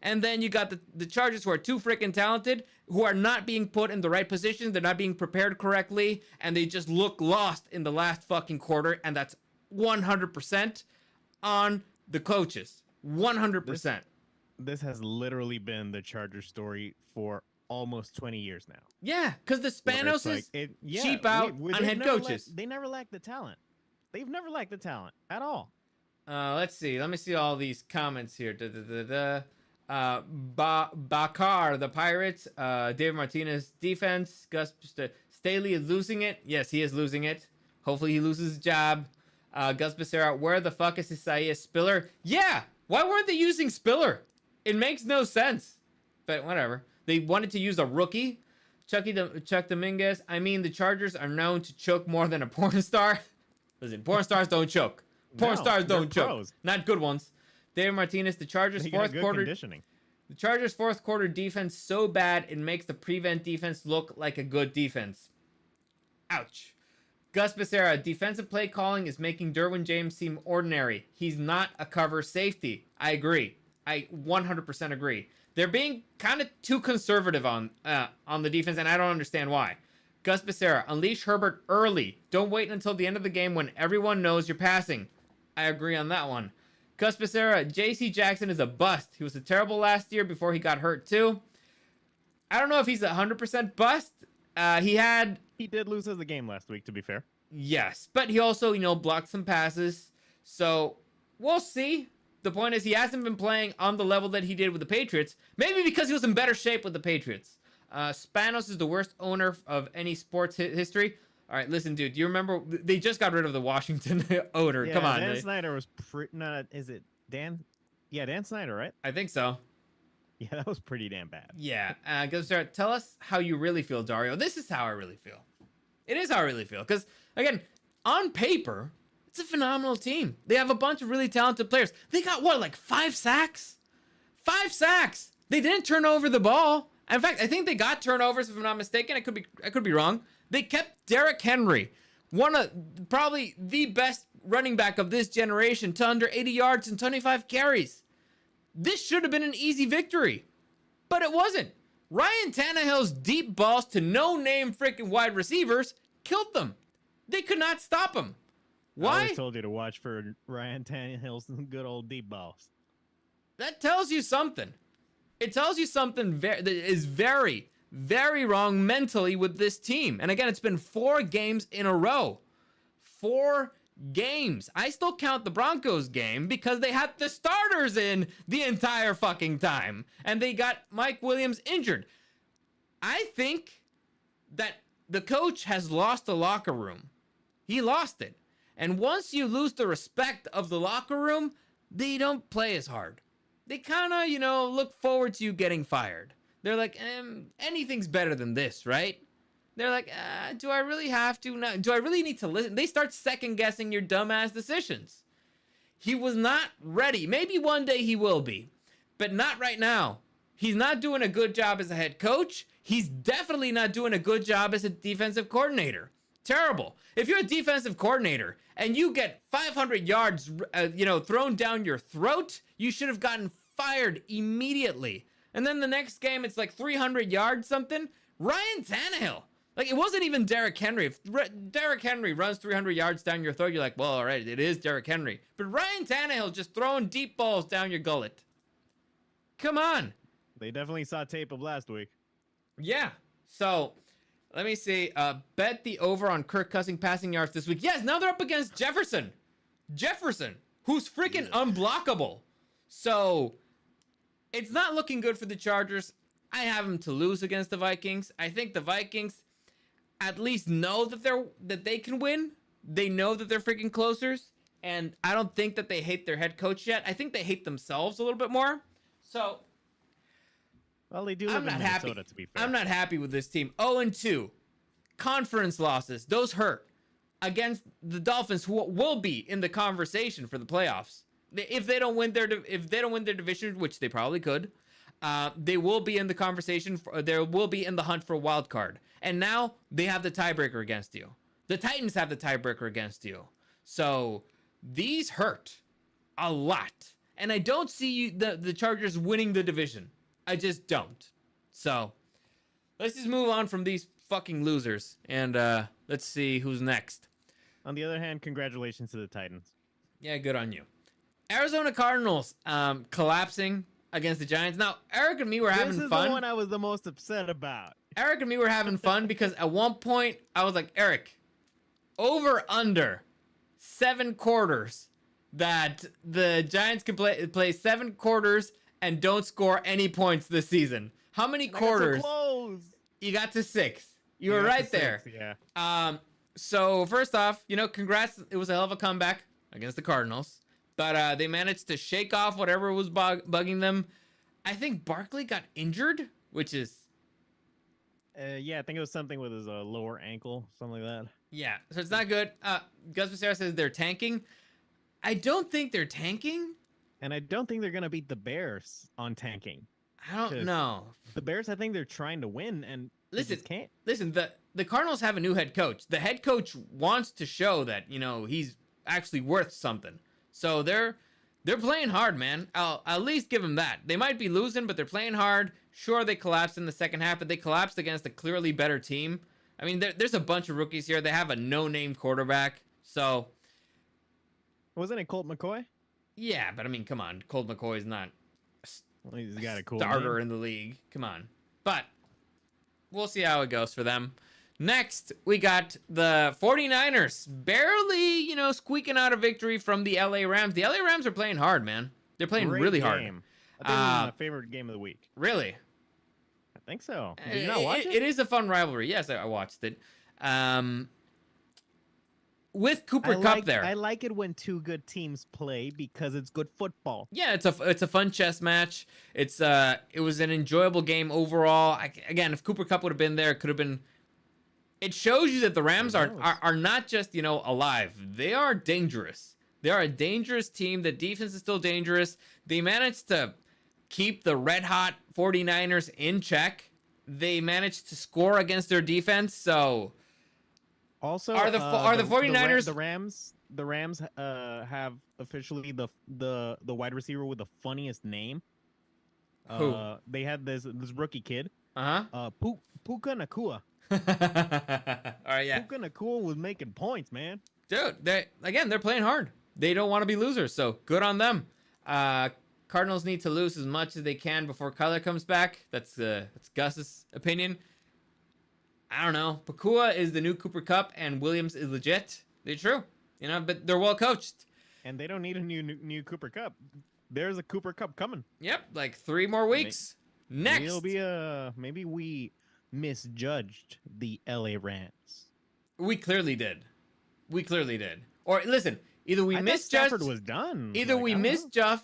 And then you got the Chargers who are too freaking talented, who are not being put in the right position. They're not being prepared correctly, and they just look lost in the last fucking quarter, and that's 100% on the coaches. 100%. This has literally been the Chargers story for almost 20 years now. Yeah, because the Spanos cheap out on head coaches. They never lack the talent. They've never lacked the talent at all. Let's see. Let me see all these comments here. Bakar, the Pirates. David Martinez, defense. Gus Staley is losing it. Yes, he is losing it. Hopefully he loses his job. Gus Becerra, where the fuck is Isaiah Spiller? Yeah, why weren't they using Spiller? It makes no sense. But whatever. They wanted to use a rookie. Chuck Dominguez. I mean, the Chargers are known to choke more than a porn star. Listen, porn stars don't choke. Porn stars don't choke. Pros. Not good ones. David Martinez, the Chargers fourth quarter conditioning. The Chargers fourth quarter defense so bad it makes the prevent defense look like a good defense. Ouch. Gus Becerra, defensive play calling is making Derwin James seem ordinary. He's not a cover safety. I agree. I 100% agree. They're being kind of too conservative on the defense, and I don't understand why. Gus Becerra, unleash Herbert early. Don't wait until the end of the game when everyone knows you're passing. I agree on that one. Gus Becerra, J.C. Jackson is a bust. He was terrible last year before he got hurt too. I don't know if he's 100% bust. He did lose us the game last week, to be fair. Yes, but he also, blocked some passes. So we'll see. The point is he hasn't been playing on the level that he did with the Patriots. Maybe because he was in better shape with the Patriots. Spanos is the worst owner of any sports history. All right, listen, dude. Do you remember they just got rid of the Washington owner? Yeah, Come on. Dan Snyder was is it Dan? Yeah, Dan Snyder, right? I think so. Yeah, that was pretty damn bad. Yeah. Tell us how you really feel, Dario. This is how I really feel. It is how I really feel. Because, again, on paper, it's a phenomenal team. They have a bunch of really talented players. They got, 5 sacks? 5 sacks! They didn't turn over the ball. In fact, I think they got turnovers, if I'm not mistaken. I could be wrong. They kept Derrick Henry, one of probably the best running back of this generation, to under 80 yards and 25 carries. This should have been an easy victory, but it wasn't. Ryan Tannehill's deep balls to no-name freaking wide receivers killed them. They could not stop him. Why? I always told you to watch for Ryan Tannehill's good old deep balls. That tells you something. It tells you something that is very, very wrong mentally with this team. And again, it's been 4 games in a row. 4 games. I still count the Broncos game because they had the starters in the entire fucking time. And they got Mike Williams injured. I think that the coach has lost the locker room. He lost it. And once you lose the respect of the locker room, they don't play as hard. They kind of, look forward to you getting fired. They're like, anything's better than this, right? They're like, do I really have to? No, do I really need to listen? They start second guessing your dumbass decisions. He was not ready. Maybe one day he will be, but not right now. He's not doing a good job as a head coach. He's definitely not doing a good job as a defensive coordinator. Terrible. If you're a defensive coordinator and you get 500 yards, thrown down your throat, you should have gotten fired immediately. And then the next game, it's like 300 yards something. Ryan Tannehill. Like, it wasn't even Derrick Henry. If Derrick Henry runs 300 yards down your throat, you're like, well, all right, it is Derrick Henry. But Ryan Tannehill just throwing deep balls down your gullet. Come on. They definitely saw tape of last week. Yeah. So, let me see. Bet the over on Kirk Cousins passing yards this week. Yes, now they're up against Jefferson. Who's freaking unblockable. So, it's not looking good for the Chargers. I have them to lose against the Vikings. I think the Vikings at least know that they can win. They know that they're freaking closers. And I don't think that they hate their head coach yet. I think they hate themselves a little bit more. So, well, they do live in Minnesota, to be fair. I'm not happy with this team. 0-2. Conference losses. Those hurt. Against the Dolphins, who will be in the conversation for the playoffs. If they don't win their division, which they probably could, they will be in the conversation. They will be in the hunt for a wild card. And now they have the tiebreaker against you. The Titans have the tiebreaker against you. So these hurt a lot. And I don't see the Chargers winning the division. I just don't. So let's just move on from these fucking losers. And let's see who's next. On the other hand, congratulations to the Titans. Yeah, good on you. Arizona Cardinals collapsing against the Giants. Now, Eric and me were having fun. This is the one I was the most upset about. Eric and me were having fun because at one point I was like, Eric, over under 7 quarters that the Giants can play 7 quarters and don't score any points this season. How many quarters? So close. You got to 6. You were right there. 6, yeah. So first off, congrats. It was a hell of a comeback against the Cardinals. But they managed to shake off whatever was bugging them. I think Barkley got injured, which is... yeah, I think it was something with his lower ankle, something like that. Yeah, so it's not good. Gus Becerra says they're tanking. I don't think they're tanking. And I don't think they're going to beat the Bears on tanking. I don't know. The Bears, I think they're trying to win, and they just can't. Listen, the Cardinals have a new head coach. The head coach wants to show that, he's actually worth something. So they're playing hard, man. I'll at least give them that. They might be losing, but they're playing hard. Sure, they collapsed in the second half, but they collapsed against a clearly better team. I mean, there's a bunch of rookies here. They have a no-name quarterback. So... Wasn't it Colt McCoy? Yeah, but I mean, come on. Colt McCoy is not he's got a cool starter name in the league. Come on. But we'll see how it goes for them. Next, we got the 49ers barely, squeaking out a victory from the LA Rams. The LA Rams are playing hard, man. They're playing really hard. I think this is my favorite game of the week. Really? I think so. Did you not watch it? It is a fun rivalry. Yes, I watched it. With Cooper Kupp there. I like it when two good teams play because it's good football. Yeah, it's a fun chess match. It was an enjoyable game overall. Again, if Cooper Kupp would have been there, it could have been. It shows you that the Rams are not just alive. They are dangerous. They are a dangerous team. The defense is still dangerous. They managed to keep the red hot 49ers in check. They managed to score against their defense. So. Also, are the 49ers the Rams have officially the wide receiver with the funniest name. Who? They had this rookie kid. Puka Nakua. All right, yeah. Puka Nakua was making points, man. Dude, they're playing hard. They don't want to be losers, so good on them. Cardinals need to lose as much as they can before Kyler comes back. That's Gus's opinion. I don't know. Pakua is the new Cooper Kupp, and Williams is legit. They're true. You know, but they're well coached. And they don't need a new Cooper Cup. There's a Cooper Cup coming. Yep, like 3 more weeks. Next, it'll be maybe we misjudged the LA Rams. we clearly did. Or listen, either we I thought misjudged. Stafford was done. Either Like, we I don't know.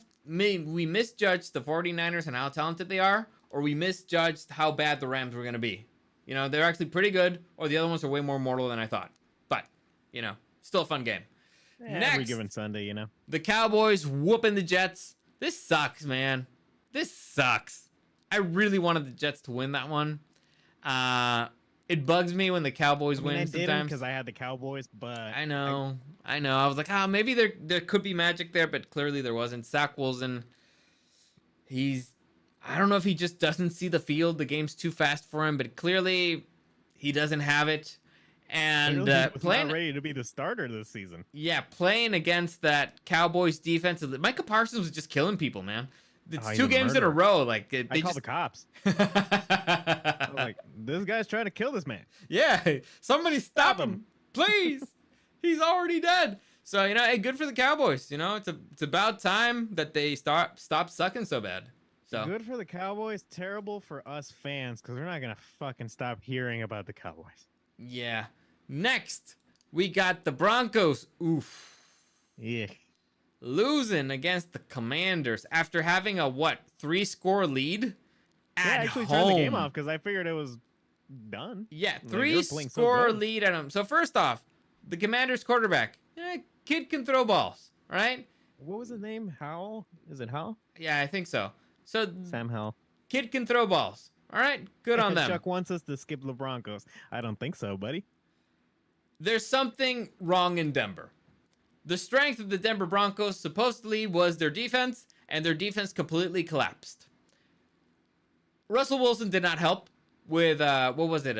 misjudged the 49ers and how talented they are, or we misjudged how bad the Rams were going to be. You know, they're actually pretty good, or the other ones are way more mortal than I thought. But, you know, still a fun game. Every Next, given Sunday, you know. the Cowboys whooping the Jets. This sucks, man. This sucks. I really wanted the Jets to win that one. It bugs me when the Cowboys win I didn't sometimes. because I had the Cowboys, but I know. I was like, maybe there could be magic there, but clearly there wasn't. Zach Wilson, I don't know if he just doesn't see the field. The game's too fast for him, but clearly he doesn't have it. And he was playing not ready to be the starter this season. Yeah, playing against that Cowboys defense, Micah Parsons was just killing people, man. It's he's 2 a games in a murderer. row. Like I call the cops. I was like, this guy's trying to kill this man. Yeah, somebody stop Stop him, him. please. He's already dead. So, you know, hey, good for the Cowboys. You know, it's about time that they stop sucking so bad. So Good for the Cowboys, terrible for us fans because we're not gonna fucking stop hearing about the Cowboys. yeah. Next, we got the Broncos. Oof. Yeah. Losing against the Commanders after having a 3-score lead I at actually home. turned the game off because I figured it was done. Yeah, Like, they were playing so 3-score good. lead at him. So first off, the Commanders quarterback, kid can throw balls, right? What was his name? Howell? Is it Howell? Yeah, I think so. So Sam Howell. kid can throw balls. All right, good on them. Chuck wants us to skip the Broncos. I don't think so, buddy. There's something wrong in Denver. The strength of the Denver Broncos supposedly was their defense, and their defense completely collapsed. Russell Wilson did not help with what was it,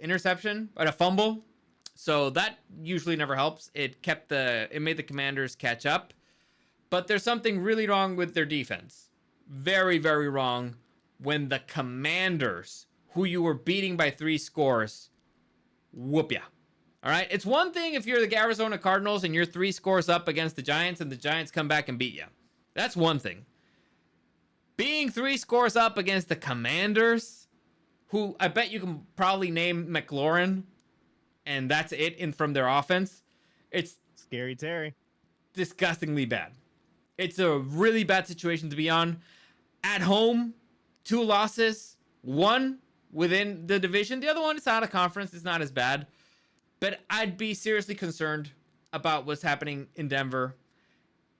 interception or a fumble. So that usually never helps. It made the Commanders catch up. But there's something really wrong with their defense. Very, very wrong when the Commanders, who you were beating by 3 scores, whoop ya. All right? It's one thing if you're the Arizona Cardinals and you're 3 scores up against the Giants and the Giants come back and beat you. That's one thing. Being 3 scores up against the Commanders, who I bet you can probably name McLaurin, and that's it from their offense. It's Scary Terry. disgustingly bad. It's a really bad situation to be on. At home, 2 losses, 1 within the division. The other one is out of conference. It's not as bad. But I'd be seriously concerned about what's happening in Denver.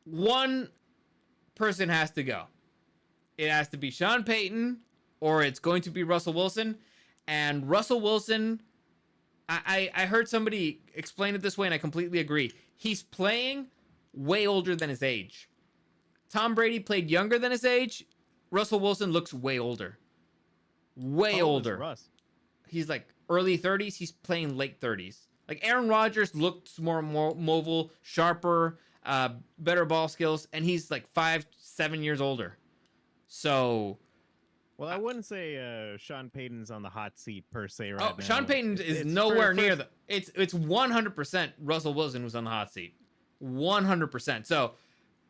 One person has to go. It has to be Sean Payton, or it's going to be Russell Wilson. And Russell Wilson, I heard somebody explain it this way, and I completely agree. He's playing way older than his age. Tom Brady played younger than his age. Russell Wilson looks way older. Way How old is older. Russ? He's like early 30s. He's playing late 30s. Like Aaron Rodgers looked more mobile, sharper, better ball skills, and he's like 5-7 years older. So, Well, I wouldn't say Sean Payton's on the hot seat per se right now. Sean Payton is It's nowhere first- near the. It's 100% Russell Wilson who's on the hot seat. 100%. So,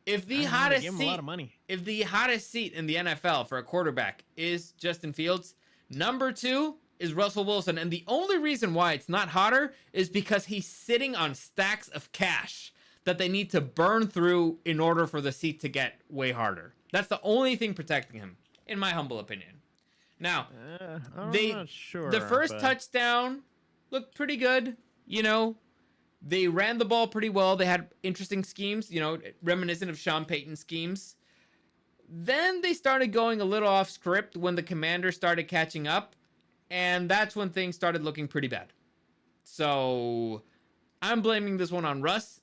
if the I don't know, they hottest give him seat, a lot of money. if the hottest seat in the NFL for a quarterback is Justin Fields, number 2 is Russell Wilson, and the only reason why it's not hotter is because he's sitting on stacks of cash that they need to burn through in order for the seat to get way harder. That's the only thing protecting him, in my humble opinion. Now, I'm not sure. the first but touchdown looked pretty good. You know, they ran the ball pretty well. They had interesting schemes, you know, reminiscent of Sean Payton schemes. Then they started going a little off script when the Commanders started catching up. And that's when things started looking pretty bad. So I'm blaming this one on Russ,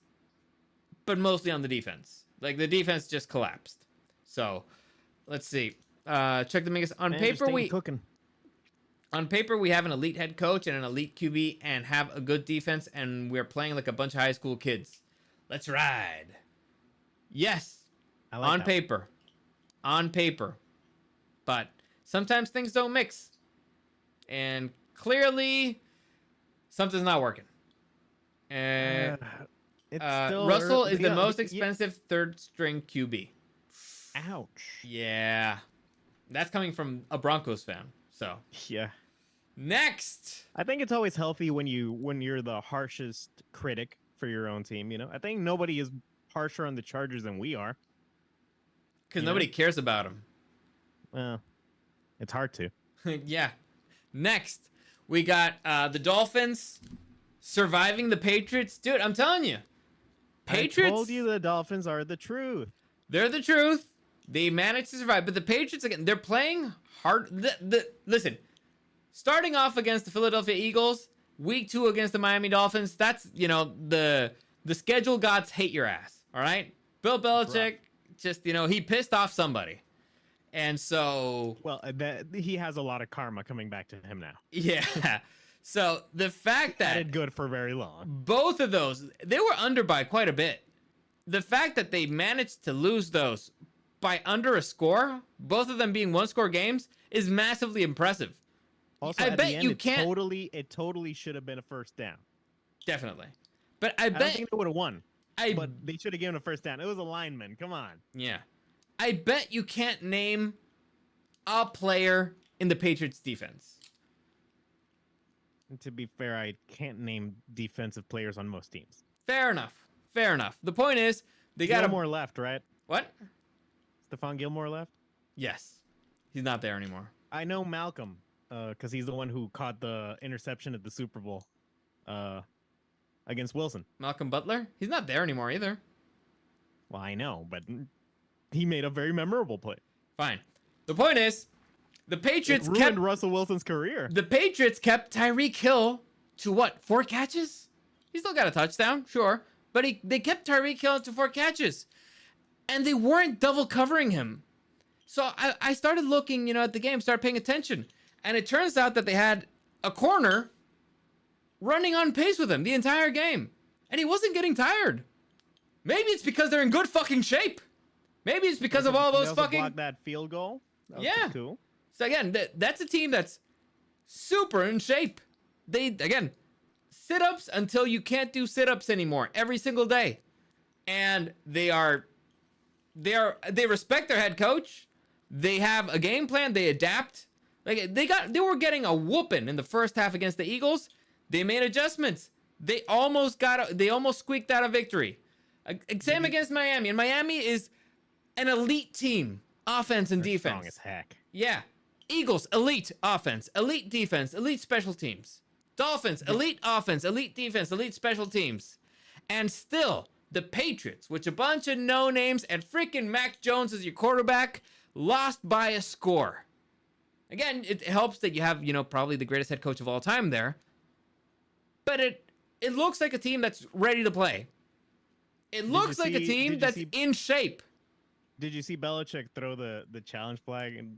but mostly on the defense. Like the defense just collapsed. So let's see. Check the biggest on man, paper. just ain't We cooking. on paper we have an elite head coach and an elite QB and have a good defense, and we're playing like a bunch of high school kids. Let's ride. Yes, I like on that. paper. On paper. But sometimes things don't mix. And clearly, something's not working. And It's still Russell early. is the Yeah, most expensive third string QB. Ouch. Yeah. That's coming from a Broncos fan. So Yeah. next. I think it's always healthy when you're the harshest critic for your own team. You know, I think nobody is harsher on the Chargers than we are. Because You nobody know? cares about him. Well, it's hard to. Yeah. Next, we got the Dolphins surviving the Patriots. Dude, I'm telling you. Patriots. I told you the Dolphins are the truth. They're the truth. They managed to survive. But the Patriots, again, they're playing hard. Listen, starting off against the Philadelphia Eagles, week 2 against the Miami Dolphins, that's, the schedule gods hate your ass. All right? Bill Belichick, just, he pissed off somebody. And so... Well, he has a lot of karma coming back to him now. Yeah. So the fact that... That good for very long. Both of those, they were under by quite a bit. The fact that they managed to lose those by under a score, both of them being 1-score games, is massively impressive. Also, I at bet the end, you can't... It totally should have been a first down. Definitely. But I I don't bet... think they would have won. But they should have given a first down. It was a lineman. Come on. Yeah. I bet you can't name a player in the Patriots defense. And to be fair, I can't name defensive players on most teams. Fair enough. Fair enough. The point is, they got Gilmore left, right? What? Stephon Gilmore left? Yes. He's not there anymore. I know Malcolm, because he's the one who caught the interception at the Super Bowl against Wilson. Malcolm Butler? He's not there anymore either. Well, I know, but he made a very memorable play. Fine. The point is, the Patriots ruined Russell Wilson's career. The Patriots kept Tyreek Hill to what? 4 catches? He still got a touchdown, sure. But they kept Tyreek Hill to 4 catches. And they weren't double covering him. So I started looking, at the game, started paying attention. And it turns out that they had a corner running on pace with him the entire game. And he wasn't getting tired. Maybe it's because they're in good fucking shape. Maybe it's because of all those fucking... blocked that field goal. That was Yeah. cool. So again, that's a team that's super in shape. They, again, sit-ups until you can't do sit-ups anymore every single day. And they respect their head coach. They have a game plan. They adapt. Like they were getting a whooping in the first half against the Eagles. They made adjustments. They almost squeaked out a victory. Same against Miami. And Miami is an elite team, offense and defense. Strong as heck. Yeah. Eagles, elite offense, elite defense, elite special teams. Dolphins, elite offense, elite defense, elite special teams. And still, the Patriots, which a bunch of no-names and freaking Mac Jones as your quarterback, lost by a score. Again, it helps that you have, probably the greatest head coach of all time there. But it looks like a team that's ready to play. It looks like a team that's in shape. Did you see Belichick throw the challenge flag and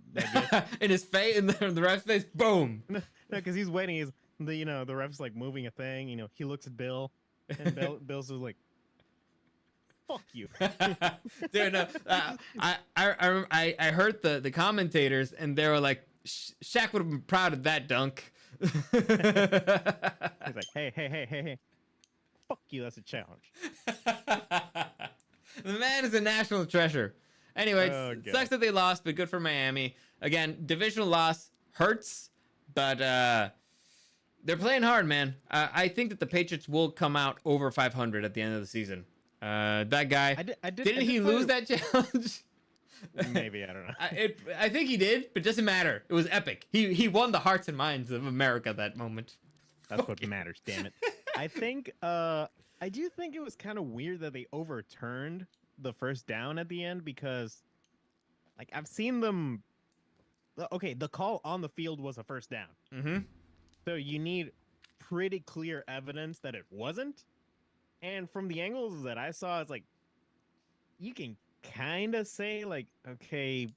in his face, in the ref's face? Boom. No, because he's waiting. He's the ref's like moving a thing. He looks at Bill, and Bill's just like, "Fuck you." Dude, no. I heard the commentators, and they were like, "Shaq would have been proud of that dunk." He's like, "Hey, fuck you. That's a challenge." The man is a national treasure. Anyway, it sucks that they lost, but good for Miami. Again, divisional loss hurts, but they're playing hard, man. I think that the Patriots will come out over 500 at the end of the season. That guy, didn't he lose that challenge? Maybe, I don't know. I think he did, but it doesn't matter. It was epic. He won the hearts and minds of America that moment. That's what matters, damn it. I do think it was kind of weird that they overturned the first down at the end because, like, I've seen them. Okay, the call on the field was a first down. Mm-hmm. So you need pretty clear evidence that it wasn't. And from the angles that I saw, it's like, you can kind of say, like, okay,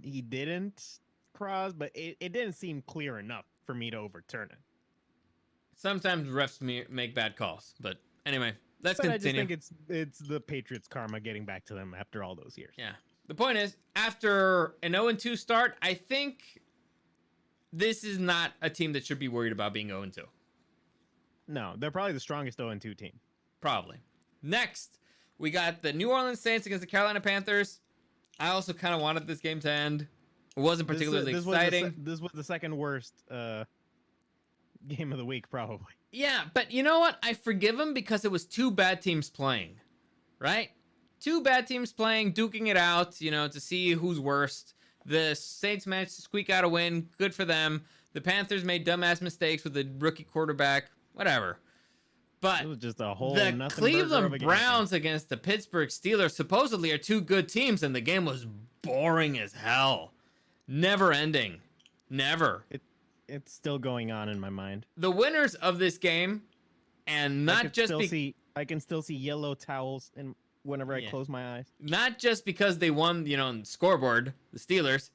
he didn't cross, but it didn't seem clear enough for me to overturn it. Sometimes refs make bad calls, but anyway, let's continue. I just think it's the Patriots' karma getting back to them after all those years. Yeah. The point is, after an 0-2 start, I think this is not a team that should be worried about being 0-2. No, they're probably the strongest 0-2 team. Probably. Next, we got the New Orleans Saints against the Carolina Panthers. I also kind of wanted this game to end. It wasn't particularly exciting. This was the second worst game of the week, probably. Yeah, but you know what? I forgive him because it was two bad teams playing, right? Two bad teams playing, duking it out, to see who's worst. The Saints managed to squeak out a win. Good for them. The Panthers made dumbass mistakes with the rookie quarterback. Whatever. But It was just a whole the nothing Cleveland burger of a Browns against the Pittsburgh Steelers supposedly are two good teams, and the game was boring as hell. Never ending. Never. It's still going on in my mind. The winners of this game, and not just I can still see yellow towels whenever I close my eyes. not just because they won, on the scoreboard, the Steelers,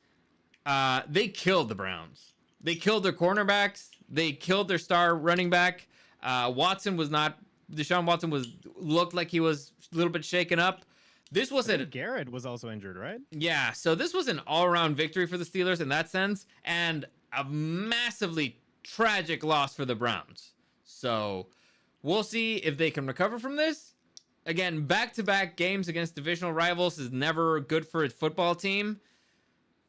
they killed the Browns. They killed their cornerbacks. They killed their star running back. Deshaun Watson looked like he was a little bit shaken up. This was Garrett was also injured, right? Yeah, so this was an all-around victory for the Steelers in that sense, and a massively tragic loss for the Browns. So we'll see if they can recover from this. Again, back-to-back games against divisional rivals is never good for a football team.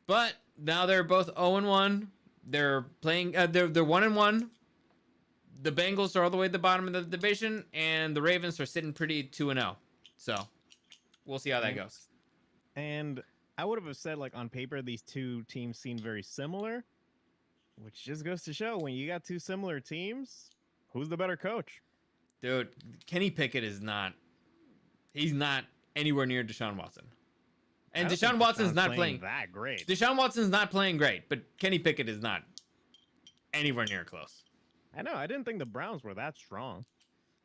But now they're both 0-1. They're playing. They're 1-1. The Bengals are all the way at the bottom of the division, and the Ravens are sitting pretty 2-0. So we'll see how that goes. And I would have said, on paper, these two teams seem very similar, which just goes to show when you got two similar teams, who's the better coach? Dude, Kenny Pickett is not. He's not anywhere near Deshaun Watson. And Deshaun Watson's not playing that great. Deshaun Watson's not playing great, but Kenny Pickett is not anywhere near close. I know. I didn't think the Browns were that strong.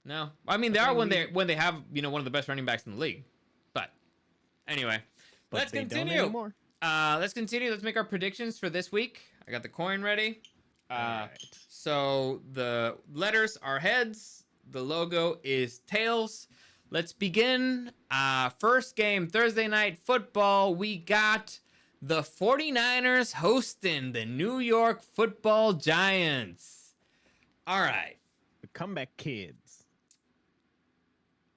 No, I mean they are when they have one of the best running backs in the league. But anyway, let's continue. Let's continue. Let's make our predictions for this week. I got the coin ready. Right. So the letters are heads. The logo is tails. Let's begin. First game, Thursday night football. We got the 49ers hosting the New York Football Giants. All right. The comeback kids.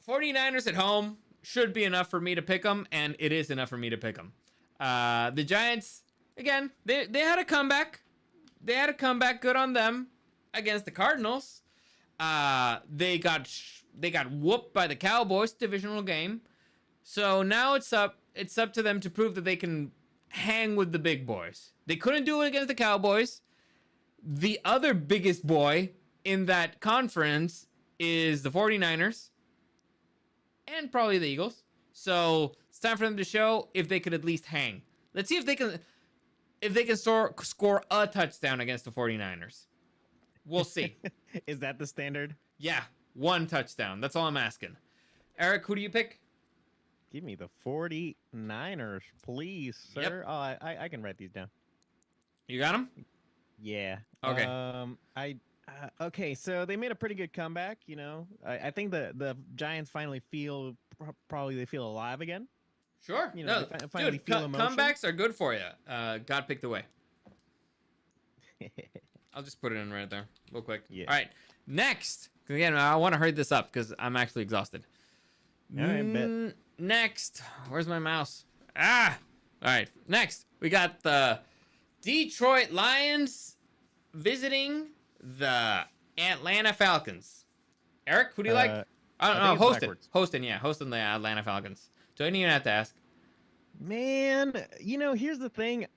49ers at home should be enough for me to pick them, and it is enough for me to pick them. The Giants, again, they had a comeback. They had a comeback. Good on them against the Cardinals. They got whooped by the Cowboys, divisional game. So now it's up to them to prove that they can hang with the big boys. They couldn't do it against the Cowboys. The other biggest boy in that conference is the 49ers and probably the Eagles. So it's time for them to show if they could at least hang. Let's see if they can score a touchdown against the 49ers. We'll see. Is that the standard? Yeah, one touchdown. That's all I'm asking. Eric, who do you pick? Give me the 49ers, please, sir. Yep. Oh, I can write these down. You got them? Yeah. Okay. Okay, so they made a pretty good comeback, I think the Giants finally feel alive again. Sure. They finally feel emotion. Comebacks are good for you. God picked the way. I'll just put it in right there real quick. Yeah. All right. Next. Again, I want to hurry this up because I'm actually exhausted. I bet. Next. Where's my mouse? All right. Next, we got the Detroit Lions visiting the Atlanta Falcons. Eric, who do you like? I don't know. Hosting the Atlanta Falcons. Do I even have to ask? Man, here's the thing.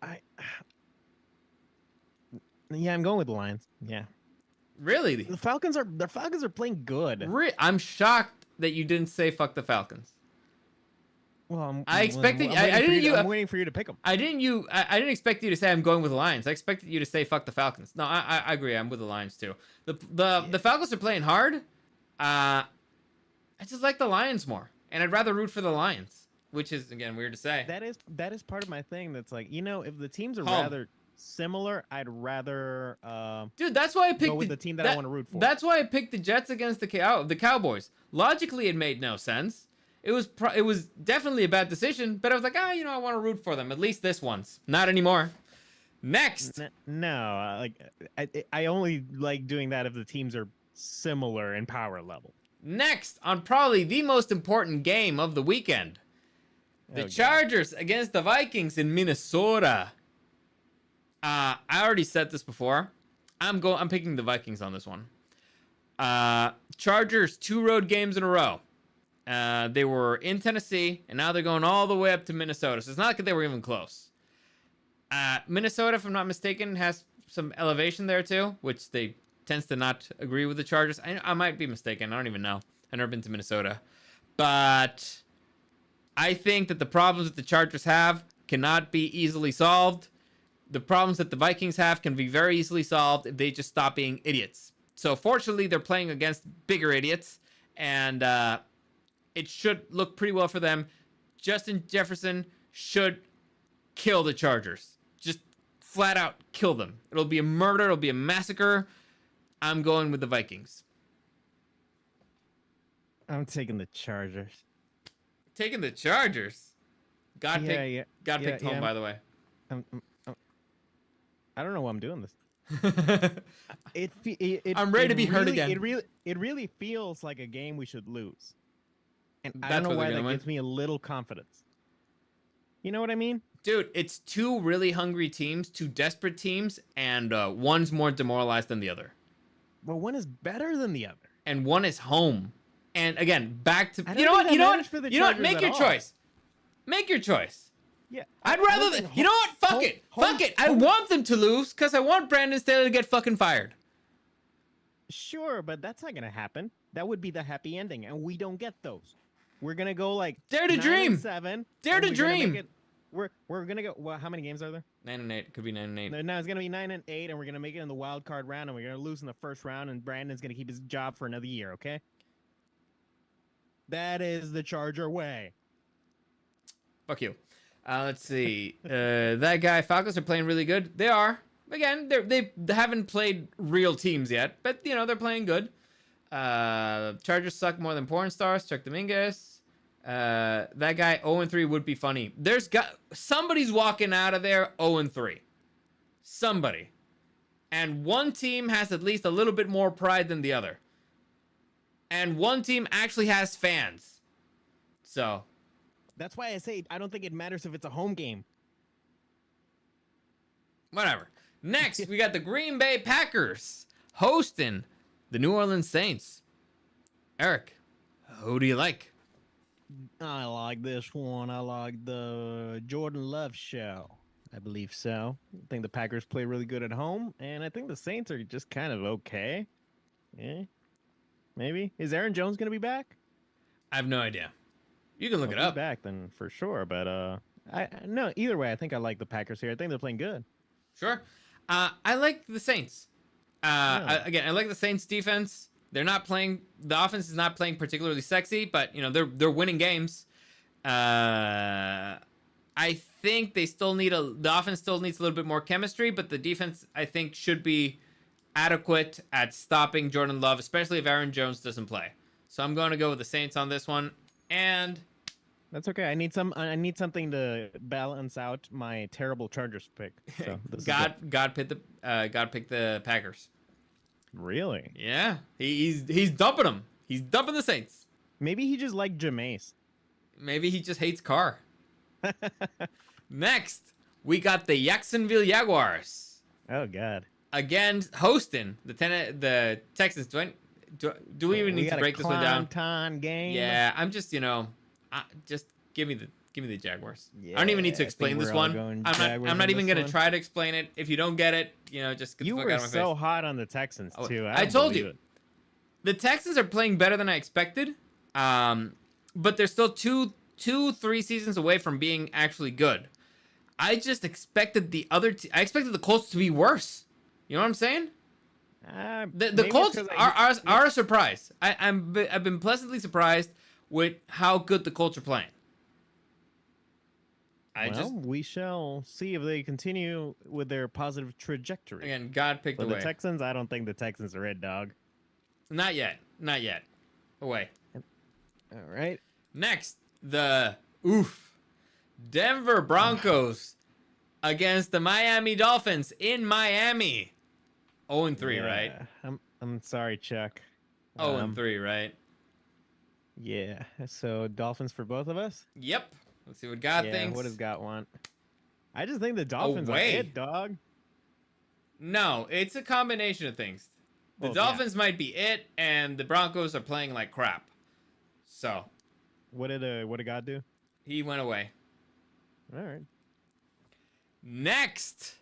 I'm going with the Lions. Yeah. Really? The Falcons are playing good. I'm shocked that you didn't say fuck the Falcons. Well, I'm waiting for you to pick them. I didn't expect you to say I'm going with the Lions. I expected you to say fuck the Falcons. No, I agree. I'm with the Lions too. The Falcons are playing hard. I just like the Lions more, and I'd rather root for the Lions, which is again weird to say. That is part of my thing. That's like, if the teams are rather similar, I'd rather dude, that's why I picked go with the team that I want to root for. That's why I picked the Jets against the Cowboys. Logically, it made no sense. It was definitely a bad decision, but I was like, I want to root for them at least this once. Not anymore. Next. No, I only like doing that if the teams are similar in power level. Next, on probably the most important game of the weekend, the God. Chargers against the Vikings in Minnesota. I already said this before. I'm picking the Vikings on this one. Chargers 2 road games in a row. They were in Tennessee, and now they're going all the way up to Minnesota. So it's not like they were even close. Minnesota, if I'm not mistaken, has some elevation there too, which they tends to not agree with the Chargers. I might be mistaken. I don't even know. I've never been to Minnesota. But I think that the problems that the Chargers have cannot be easily solved. The problems that the Vikings have can be very easily solved if they just stop being idiots. So fortunately, they're playing against bigger idiots, and it should look pretty well for them. Justin Jefferson should kill the Chargers. Just flat out kill them. It'll be a murder. It'll be a massacre. I'm going with the Vikings. I'm taking the Chargers. Taking the Chargers. God picked home, by the way. I don't know why I'm doing this. I'm ready to be hurt again. It really feels like a game we should lose, and I That's don't know what why they're that gonna gives me a little confidence. You know what I mean? Dude, it's 2 really hungry teams, 2 desperate teams, and one's more demoralized than the other. Well, one is better than the other. And one is home. And again, back to I you don't know what? think You that know matters what? for the You know what? Chargers Make at your all. choice. Make your choice. Yeah, I'd rather you know what? Fuck it. Fuck it. I want them to lose because I want Brandon Staley to get fucking fired. Sure, but that's not gonna happen. That would be the happy ending, and we don't get those. We're gonna go like Dare to 9 dream. and 7. Dare and to we're gonna make dream. it- We're gonna go. Well, how many games are there? 9 and 8. Could be 9 and 8. No, it's gonna be 9 and 8, and we're gonna make it in the wild card round, and we're gonna lose in the first round, and Brandon's gonna keep his job for another year. Okay. That is the Charger way. Fuck you. Let's see. That guy, Falcons are playing really good. They are. Again, they haven't played real teams yet, but you know they're playing good. Chargers suck more than porn stars. Chuck Dominguez. That guy 0-3 would be funny. Somebody's walking out of there 0-3. Somebody. And one team has at least a little bit more pride than the other. And one team actually has fans. So That's why I say I don't think it matters if it's a home game. whatever. Next, we got the Green Bay Packers hosting the New Orleans Saints. Eric, who do you like? I like this one. I like the Jordan Love show. I believe so. I think the Packers play really good at home, and I think the Saints are just kind of okay. Yeah, maybe. Is Aaron Jones going to be back? I have no idea. You can look Well, it if he's up. back then for sure. But no. Either way, I think I like the Packers here. I think they're playing good. Sure. I like the Saints. Yeah. I like the Saints defense. They're not playing. The offense is not playing particularly sexy, but you know they're winning games. I think they still need the offense still needs a little bit more chemistry, but the defense I think should be adequate at stopping Jordan Love, especially if Aaron Jones doesn't play. So I'm going to go with the Saints on this one, and That's okay. I need something to balance out my terrible Chargers pick. So this is good. God picked the Packers. Really? Yeah, he's dumping them. He's dumping the Saints. Maybe he just liked Jameis. Maybe he just hates Carr. Next, we got the Jacksonville Jaguars Oh God. again hosting the Texans. Do we even need to got a break this one down? Clown game. Yeah, I'm just just give me the Jaguars. I don't even need to Yeah, I explain think this we're all one. going I'm Jaguars not on even this gonna one. try to explain it. If you don't get it, just get You the fuck were out of my so face. hot on the Texans Oh, too. I don't told believe you. it. The Texans are playing better than I expected, but they're still 3 seasons away from being actually good. I just expected I expected the Colts to be worse. You know what I'm saying? The Maybe it's Colts 'cause are a surprise. I've been pleasantly surprised with how good the Colts are playing. We shall see if they continue with their positive trajectory. Again, God picked For away. the Texans, I don't think the Texans are it, dog. Not yet. Away. All right. Next, the Denver Broncos against the Miami Dolphins in Miami. 0-3, right? I'm sorry, Chuck. 0-3, right? Yeah. So Dolphins for both of us. Yep. Let's see what God Yeah. thinks. What does God want? I just think the Dolphins are Away. it, dog. No, it's a combination of things. The Well, yeah. Dolphins might be it, and the Broncos are playing like crap. So What did God do? he went away. All right. Next.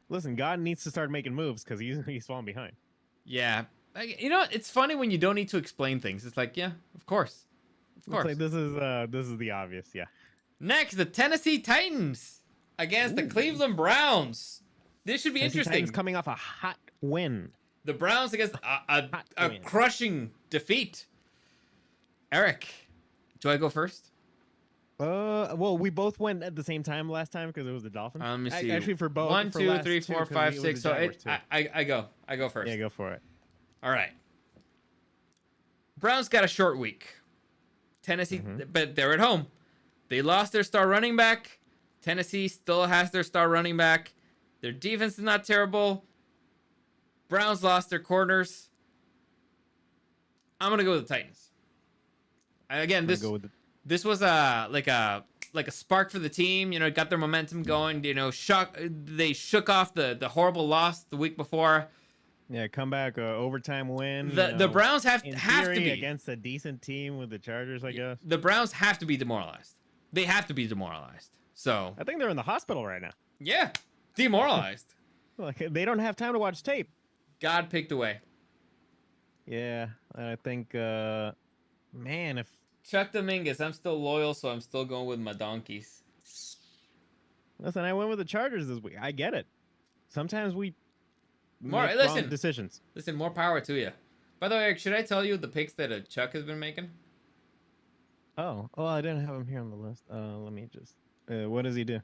Listen, God needs to start making moves because he's falling behind. Yeah. You know, it's funny when you don't need to explain things. It's like, yeah, of course. Of It's course. like this is the obvious, yeah. Next, the Tennessee Titans against the Ooh. Cleveland Browns. This should be Tennessee interesting. Titans coming off a hot win. The Browns against a win. crushing defeat. Eric, do I go first? Well, we both went at the same time last time because it was the Dolphins. Let me see. Actually, for both. 1, for 2, last 3, two, 4, 'cause 5, it was 6. the So Jaguars, too. I go. I go first. Yeah, go for it. All right. Browns got a short week. Tennessee, but they're at home. They lost their star running back. Tennessee still has their star running back. Their defense is not terrible. Browns lost their corners. I'm gonna go with the Titans. Again, this was like a spark for the team. You know, it got their momentum going. You know, they shook off the horrible loss the week before. Yeah, comeback overtime win. The Browns have in to theory, be against a decent team with the Chargers, I guess. The Browns have to be demoralized. They have to be demoralized. So I think they're in the hospital right now. yeah, demoralized. Like they don't have time to watch tape. God picked away. Yeah, I think, man, if Chuck Dominguez, I'm still loyal, so I'm still going with my donkeys. listen, I went with the Chargers this week. I get it. Sometimes we More, make listen. wrong decisions. Listen, more power to you. By the way, Eric, should I tell you the picks that Chuck has been making? Oh, I didn't have him here on the list. Let me just. What does he do?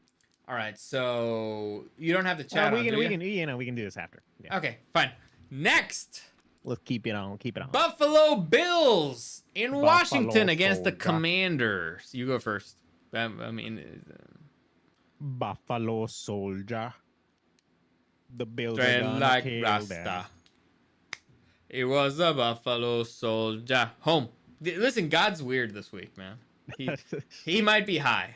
All right, so you don't have the chat we on, can do we you? can we can do this after. Yeah. Okay, fine. Next, Let's keep it on. Keep it on. Buffalo Bills in Buffalo Washington against the Soldier. Commanders. You go first. I mean, Buffalo Soldier. The Bills are straight gonna like kill Rasta. them. It was a Buffalo Soldier. Home. Listen, God's weird this week, man. He might be high.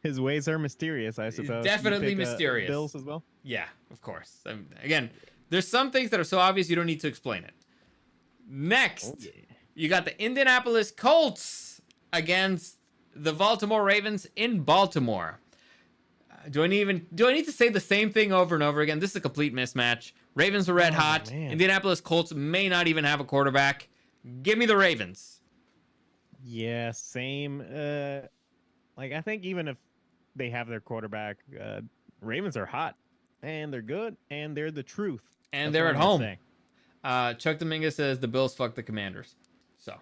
His ways are mysterious, I suppose. You Definitely pick, mysterious. Bills as well. Yeah, of course. Again, there's some things that are so obvious you don't need to explain it. Next, Oh, yeah. you got the Indianapolis Colts against the Baltimore Ravens in Baltimore. Do I need to say the same thing over and over again? This is a complete mismatch. Ravens are red hot. man. Indianapolis Colts may not even have a quarterback. Give me the Ravens. Yeah, same. Like I think even if they have their quarterback, Ravens are hot and they're good and they're the truth. And That's they're what at I'm home. gonna say. Chuck Dominguez says the Bills fuck the Commanders. So, Chuck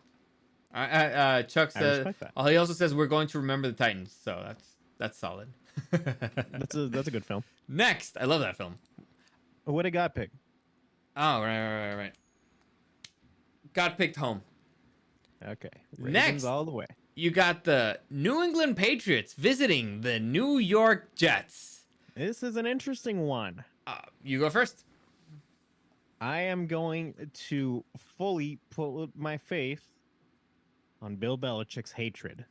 I says. respect that. Oh, he also says we're going to remember the Titans. So that's solid. That's a good film. Next, I love that film. What did God pick? Oh, right. Got picked home. Okay. Ravens Next. all the way. You got the New England Patriots visiting the New York Jets. This is an interesting one. You go first. I am going to fully put my faith on Bill Belichick's hatred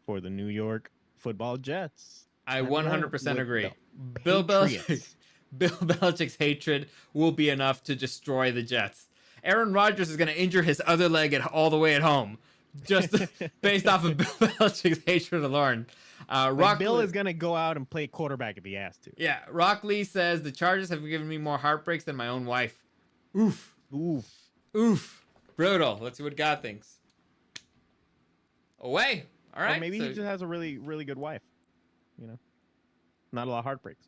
for the New York Football Jets. I I'm going 100% with agree. the Bill Patriots. Belichick's hatred will be enough to destroy the Jets. Aaron Rodgers is going to injure his other leg all the way at home, just based off of Bill Belichick's hatred alone. Bill is going to go out and play quarterback if he has to. Yeah, Rock Lee says the Chargers have given me more heartbreaks than my own wife. Oof. Oof. Brutal. Let's see what God thinks. Away. All right. Or maybe so- he just has a really, really good wife. You know, not a lot of heartbreaks.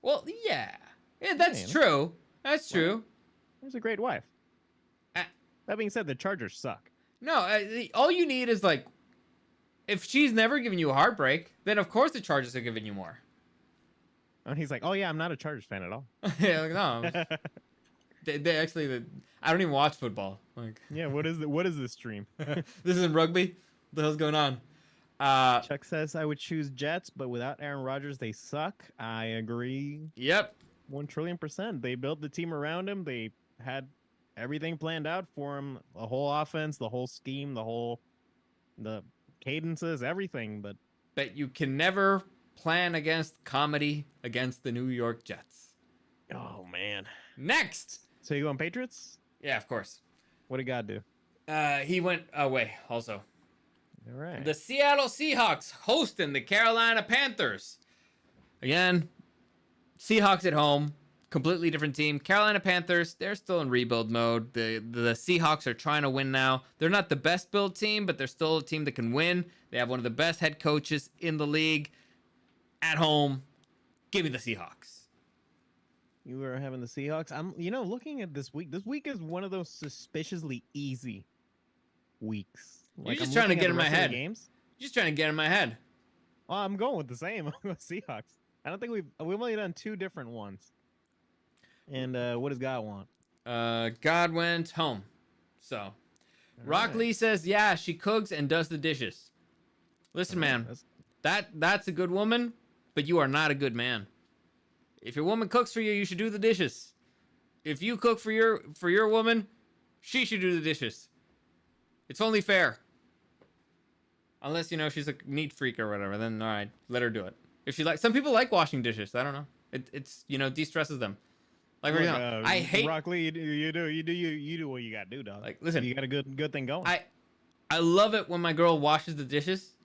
Well, yeah. Yeah, that's Man. true. That's true. He's a great wife. Uh, That being said, the Chargers suck. No, all you need is like, if she's never given you a heartbreak, then of course the Chargers are giving you more. And he's like, "Oh yeah, I'm not a Chargers fan at all." Yeah, like, no. They actually, I don't even watch football. Like, Yeah, what is this stream? this isn't rugby. What the hell's going on? Chuck says I would choose Jets, but without Aaron Rodgers, they suck. I agree, Yep. 1,000,000,000%. They built the team around him. They had everything planned out for him. The whole offense, the whole scheme, the cadences, everything. But you can never plan against comedy against the New York Jets. Oh man. Next. So you going Patriots? Yeah, of course. What did God do? He went away also. All right. The Seattle Seahawks hosting the Carolina Panthers. Again, Seahawks at home. Completely different team. Carolina Panthers, they're still in rebuild mode. The Seahawks are trying to win now. They're not the best built team, but they're still a team that can win. They have one of the best head coaches in the league. At home, give me the Seahawks. You were having the Seahawks. I'm, looking at this week. This week is one of those suspiciously easy weeks. You're just trying to get in my head. Games. Just trying to get in my head. Well, I'm going with the same. I'm going with Seahawks. I don't think we've only done 2 different ones. And what does God want? God went home. So, Rock Lee says, yeah, she cooks and does the dishes. Listen, man, that's a good woman, but you are not a good man. If your woman cooks for you, you should do the dishes. If you cook for your woman, she should do the dishes. It's only fair. Unless, she's a neat freak or whatever, then all right, let her do it. If she some people like washing dishes. I don't know. It's de-stresses them. Like, Look, I hate Rock Lee. You do what you gotta do, dog. Like, listen, you got a good thing going. I love it when my girl washes the dishes.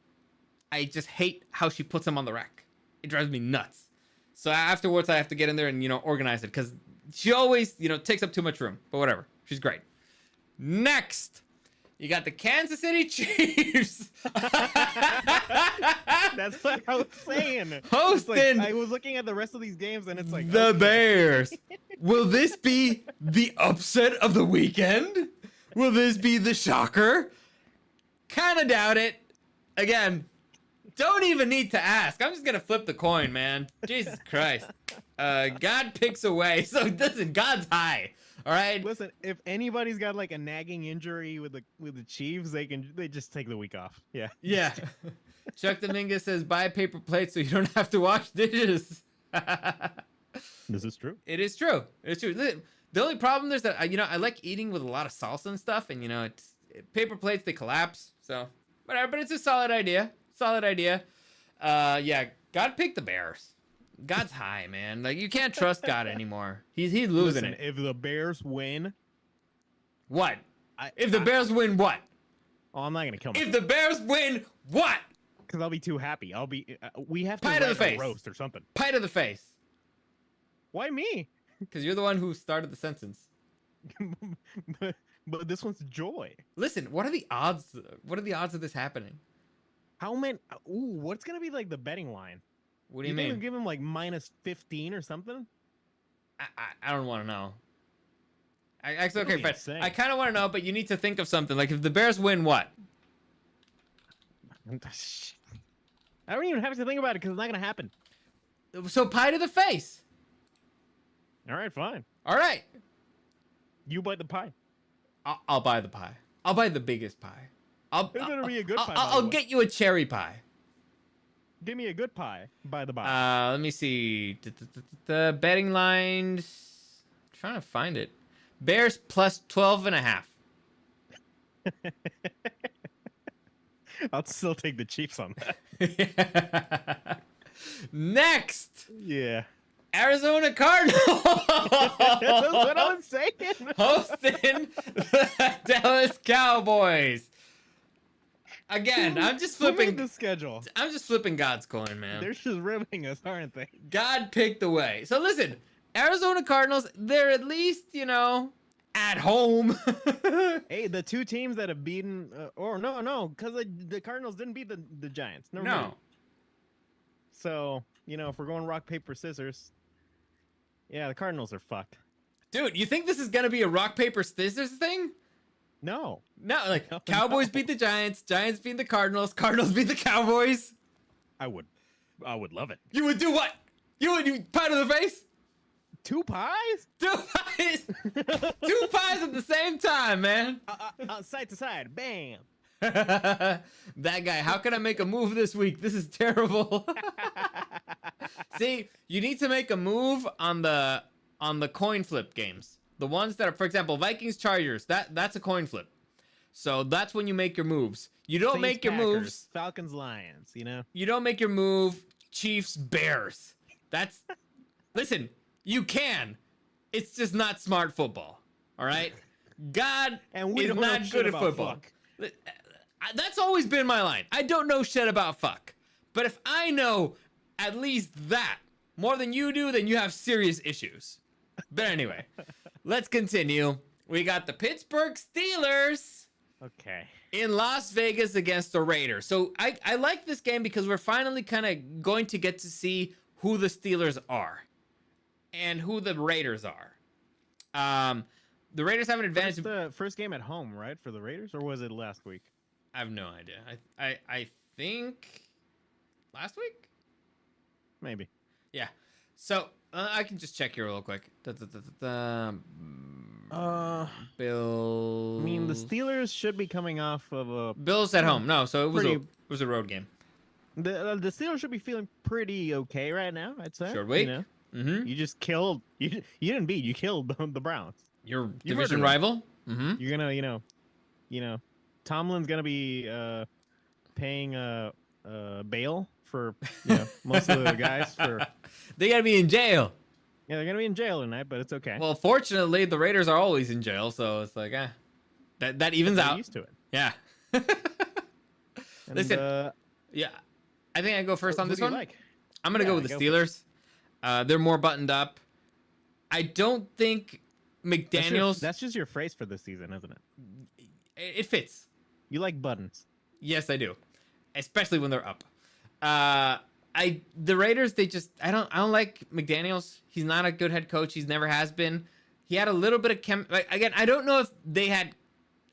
I just hate how she puts them on the rack. It drives me nuts. So afterwards, I have to get in there and organize it because she always takes up too much room. But whatever, she's great. Next, you got the Kansas City Chiefs. That's what I was saying. Hosting. I was looking at the rest of these games and it's like the okay. Bears. Will this be the upset of the weekend? Will this be the shocker? Kind of doubt it. Again, don't even need to ask. I'm just going to flip the coin, man. Jesus Christ. God picks away. So listen, God's high. All right. Listen, if anybody's got like a nagging injury with the Chiefs, they just take the week off. Yeah. Yeah. Chuck Dominguez says buy paper plates so you don't have to wash dishes. This is true. It is true. It's true. The only problem is that I like eating with a lot of salsa and stuff, and it's paper plates, they collapse. So whatever, but it's a solid idea. Solid idea. Yeah, God picked the Bears. God's high, man. Like, you can't trust God anymore. He's losing it. If the Bears win, what? If the Bears win, what? Oh, I'm not gonna kill myself. If the Bears win, what? Because I'll be too happy. We have to Pie to the write face. a roast or something. Pie to the face. Why me? Because you're the one who started the sentence. but this one's joy. Listen, what are the odds? What are the odds of this happening? How many? Ooh, what's gonna be like the betting line? What do you think mean? we'll give him like -15 or something? I don't want to know. Actually, okay, Really fine. I kind of want to know, but you need to think of something. Like, if the Bears win, what? I don't even have to think about it because it's not gonna happen. So pie to the face. All right, fine. All right. You bite the pie. I'll buy the pie. I'll buy the biggest pie. It better be a good pie. I'll get you a cherry pie. Give me a good pie. By the by. Let me see. The betting lines. I'm trying to find it. Bears plus 12.5. I'll still take the Chiefs on that. Next. Yeah. Arizona Cardinals. That's what I was saying. Hosting the Dallas Cowboys. Again, I'm just flipping the schedule. I'm just flipping God's coin, man. They're just ribbing us, aren't they? God picked the way. So listen, Arizona Cardinals, they're at least, at home. Hey, the 2 teams that have beaten, because the Cardinals didn't beat the Giants. No. So, if we're going rock, paper, scissors, yeah, the Cardinals are fucked. Dude, you think this is going to be a rock, paper, scissors thing? No. No, like, Cowboys beat the Giants, Giants beat the Cardinals, Cardinals beat the Cowboys. I would love it. You would do what? You pie to the face? 2 pies? 2 pies? 2 pies at the same time, man. Side to side, bam. That guy, how can I make a move this week? This is terrible. See, you need to make a move on the coin flip games. The ones that are, for example, Vikings, Chargers, that's a coin flip. So that's when you make your moves. You don't Saints, make your Packers, moves. Falcons, Lions. You know. You don't make your move, Chiefs, Bears. That's listen, you can. It's just not smart football. All right? God And we is don't know not shit good at about football. fuck. That's always been my line. I don't know shit about fuck. But if I know at least that more than you do, then you have serious issues. But anyway, let's continue. We got the Pittsburgh Steelers Okay. in Las Vegas against the Raiders. So I like this game because we're finally kind of going to get to see who the Steelers are and who the Raiders are. The Raiders have an advantage. It's the first game at home, right, for the Raiders, or was it last week? I have no idea. I think last week? Maybe. Yeah. So I can just check here real quick. Bills. I mean, the Steelers should be coming off of a. Bills at home. No, so it was a road game. The Steelers should be feeling pretty okay right now, I'd say. Short week. You know? Mm-hmm. You just killed. You didn't beat. You killed the Browns. Your You division murdered rival. Mm-hmm. You're gonna, Tomlin's gonna be paying bail for most of the guys for. They gotta be in jail. Yeah, they're gonna be in jail tonight, but it's okay. Well, fortunately, the Raiders are always in jail, so it's like, that evens They're out. used to it. Yeah. And, Listen, yeah, I think I go first on who this do you one. like? I'm gonna Yeah, go with the go Steelers. They're more buttoned up. I don't think McDaniels. That's just your phrase for this season, isn't it? It fits. You like buttons. Yes, I do, especially when they're up. The Raiders, I don't like McDaniels. He's not a good head coach. He's never has been. He had a little bit of again, I don't know if they had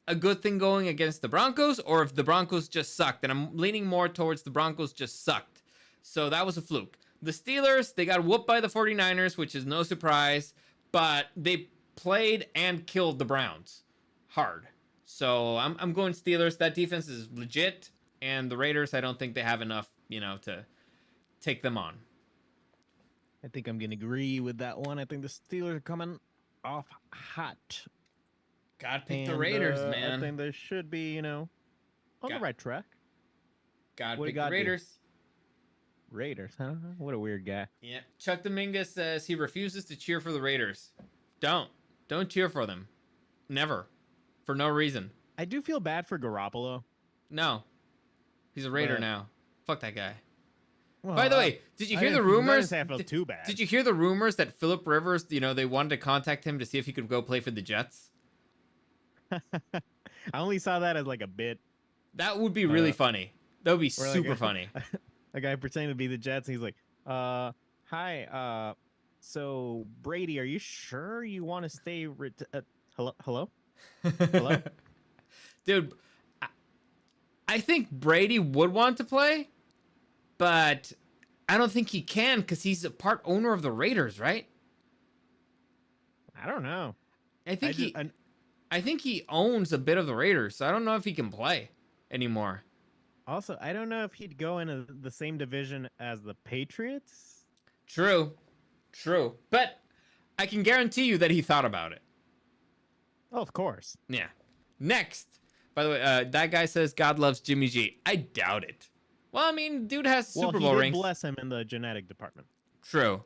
a good thing going against the Broncos or if the Broncos just sucked. And I'm leaning more towards the Broncos just sucked. So that was a fluke. The Steelers, they got whooped by the 49ers, which is no surprise, but they played and killed the Browns hard. So I'm going Steelers. That defense is legit, and the Raiders, I don't think they have enough, to take them on. I think I'm gonna agree with that one. I think the Steelers are coming off hot. God, pick the Raiders, man. I think they should be, on the right track. God, What do pick you the gotta do? Raiders. Raiders, huh? What a weird guy. Yeah. Chuck Dominguez says he refuses to cheer for the Raiders. Don't cheer for them. Never. For no reason. I do feel bad for Garoppolo. No. He's a Raider But- now. Fuck that guy. Well, By the way, did you hear the rumors? I feel too bad. Did you hear the rumors that Phillip Rivers, they wanted to contact him to see if he could go play for the Jets? I only saw that as like a bit. That would be really funny. That would be Or like super a- funny. A guy pretending to be the Jets, and he's like, hi, so Brady, are you sure you want to stay? Hello? Hello? Dude, I think Brady would want to play, but I don't think he can because he's a part owner of the Raiders, right? I don't know. I think he owns a bit of the Raiders, so I don't know if he can play anymore. Also, I don't know if he'd go in the same division as the Patriots. True. But I can guarantee you that he thought about it. Oh, of course. Yeah. Next. By the way, that guy says God loves Jimmy G. I doubt it. Well, I mean, dude has Super Bowl he did rings. bless him in the genetic department. True.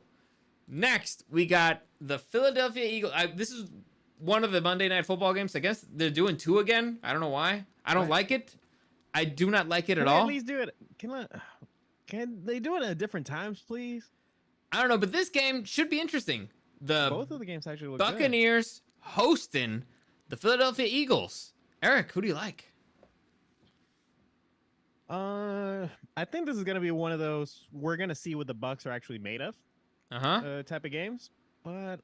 Next, we got the Philadelphia Eagles. This is one of the Monday Night Football games. I guess they're doing 2 again. I don't know why. I don't like it. I do not like it at all. At least do it. Can they do it at different times, please? I don't know, but this game should be interesting. The Both of the games actually look good. Buccaneers hosting the Philadelphia Eagles. Eric, who do you like? I think this is gonna be one of those we're gonna see what the Bucks are actually made of type of games. But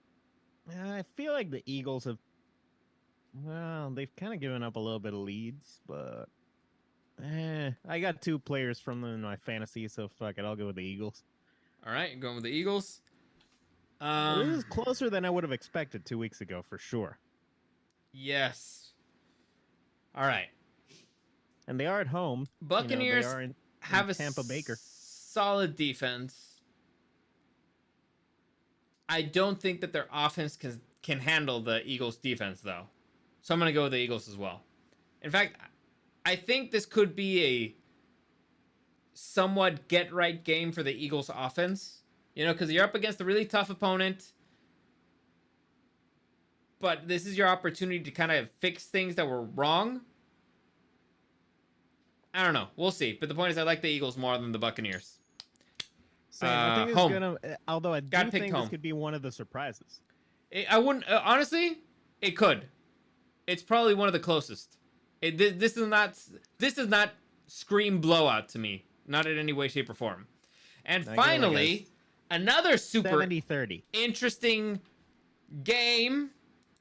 I feel like the Eagles have, they've kind of given up a little bit of leads. But I got 2 players from them in my fantasy, so fuck it, I'll go with the Eagles. All right, you're going with the Eagles. This is closer than I would have expected 2 weeks ago, for sure. Yes. All right. And they are at home. Buccaneers they are in have a Tampa Baker. solid defense. I don't think that their offense can handle the Eagles defense though. So I'm going to go with the Eagles as well. In fact, I think this could be a somewhat get right game for the Eagles offense. You know, because you're up against a really tough opponent. But this is your opportunity to kind of fix things that were wrong. I don't know. We'll see. But the point is I like the Eagles more than the Buccaneers. Same. I think it's home. gonna. Although I Gotta do pick think home. this could be one of the surprises. I wouldn't honestly. It could. It's probably one of the closest. This does not scream blowout to me. Not in any way, shape, or form. And I get finally, another super 70-30. interesting game.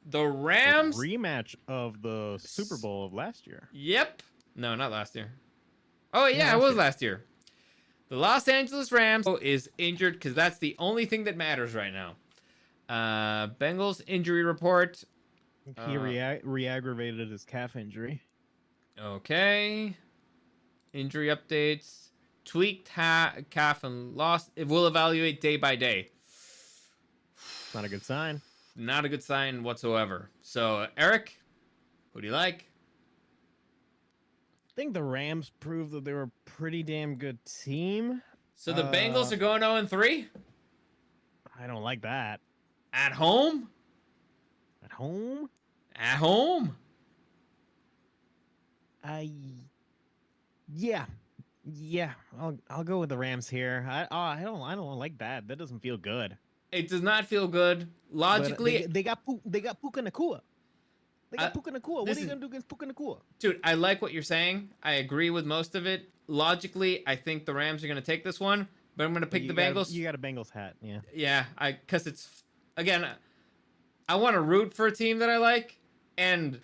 The Rams. Rematch of the Super Bowl of last year. Yep. No, not last year. Oh yeah, Yeah, it last was year. last year. The Los Angeles Rams is injured because that's the only thing that matters right now. Bengals injury report. He re-aggravated his calf injury. Okay. Injury updates. Tweaked calf and lost. It will evaluate day by day. Not a good sign. Not a good sign whatsoever. So, Eric, who do you like? I think the Rams proved that they were a pretty damn good team. So the Bengals are going 0-3 I don't like that. at home. At home? At home. Yeah. I'll go with the Rams here. I don't like that. That doesn't feel good. It does not feel good. But Logically, they got Puka Nakua. They got Puka Nakua. What this are you is- gonna do against Puka Nakua? dude, I like what you're saying. I agree with most of it. Logically, I think the Rams are going to take this one, but I'm going to pick the Bengals. You got a Bengals hat, yeah. Yeah, because it's again, I want to root for a team that I like, and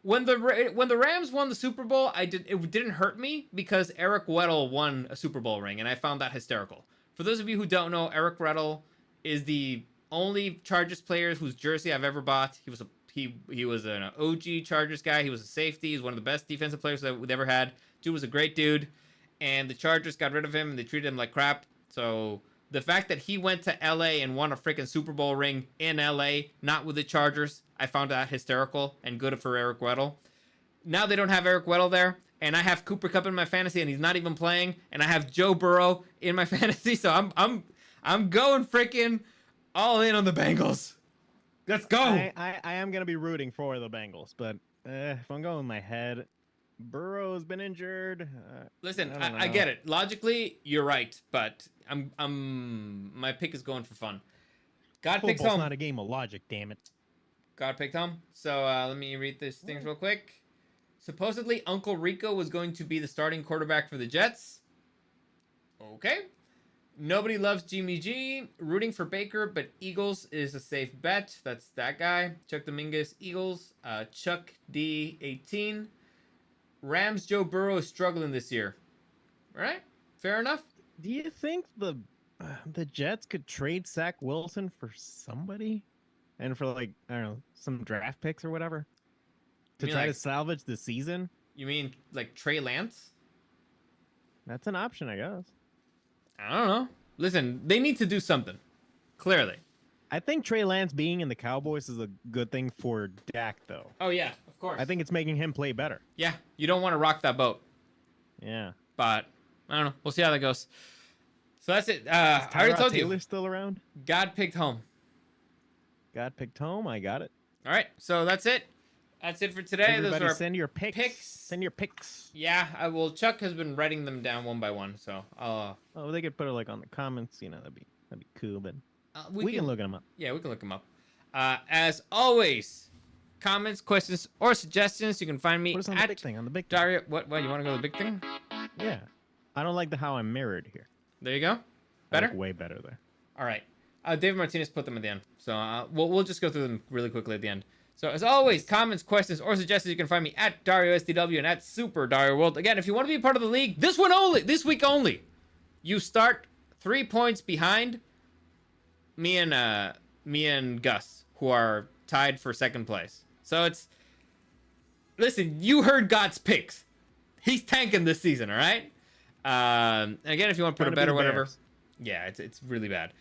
when the Rams won the Super Bowl, it didn't hurt me because Eric Weddle won a Super Bowl ring, and I found that hysterical. For those of you who don't know, Eric Weddle is the only Chargers player whose jersey I've ever bought. He was an OG Chargers guy. He was a safety. He's one of the best defensive players that we've ever had. Dude was a great dude, and the Chargers got rid of him and they treated him like crap. So the fact that he went to LA and won a freaking Super Bowl ring in LA, not with the Chargers, I found that hysterical and good for Eric Weddle. Now they don't have Eric Weddle there, and I have Cooper Kupp in my fantasy and he's not even playing, and I have Joe Burrow in my fantasy, so I'm going freaking all in on the Bengals. Let's go. I am gonna be rooting for the Bengals, but if I'm going with my head, Burrow's been injured. Listen, I don't I know. get it. Logically, you're right, but my pick is going for fun. God picked Football's home. not a game of logic, damn it. God picked home. So let me read these things real quick. Supposedly, Uncle Rico was going to be the starting quarterback for the Jets. Okay. Nobody loves Jimmy G. Rooting for Baker, but Eagles is a safe bet. That's that guy. Chuck Dominguez, Eagles. Chuck D18. Rams, Joe Burrow is struggling this year. All right. Fair enough. Do you think the Jets could trade Zach Wilson for somebody, and for like I don't know some draft picks or whatever, to mean try like- to salvage the season? You mean like Trey Lance? That's an option, I guess. I don't know. Listen, they need to do something. Clearly. I think Trey Lance being in the Cowboys is a good thing for Dak, though. Oh, yeah. Of course. I think it's making him play better. Yeah. You don't want to rock that boat. Yeah. But, I don't know. We'll see how that goes. So that's it. I already Tyrod told Taylor you. still around? God picked home. Got picked home. I got it. All right. So that's it. That's it for today. Everybody Those are send your picks. picks. Send your picks. Yeah. Chuck has been writing them down one by one. So Oh, they could put it like on the comments. You know, that'd be cool. But we can look them up. Yeah, we can look them up. As always, comments, questions, or suggestions, you can find me Put us on the at big thing. On the big. Dario. What? You want to go to the big thing? Yeah. I don't like how I'm mirrored here. There you go. I Better. look way better there. All right. David Martinez put them at the end. So we'll just go through them really quickly at the end. So as always, comments, questions, or suggestions, you can find me at Dario SDW and at Super Dario World. Again, if you want to be part of the league, this week only, you start 3 points behind me and Gus, who are tied for second place. So listen, you heard God's picks. He's tanking this season, all right? And again, if you want to put Trying a to bet or be the whatever, Bears. yeah, it's really bad.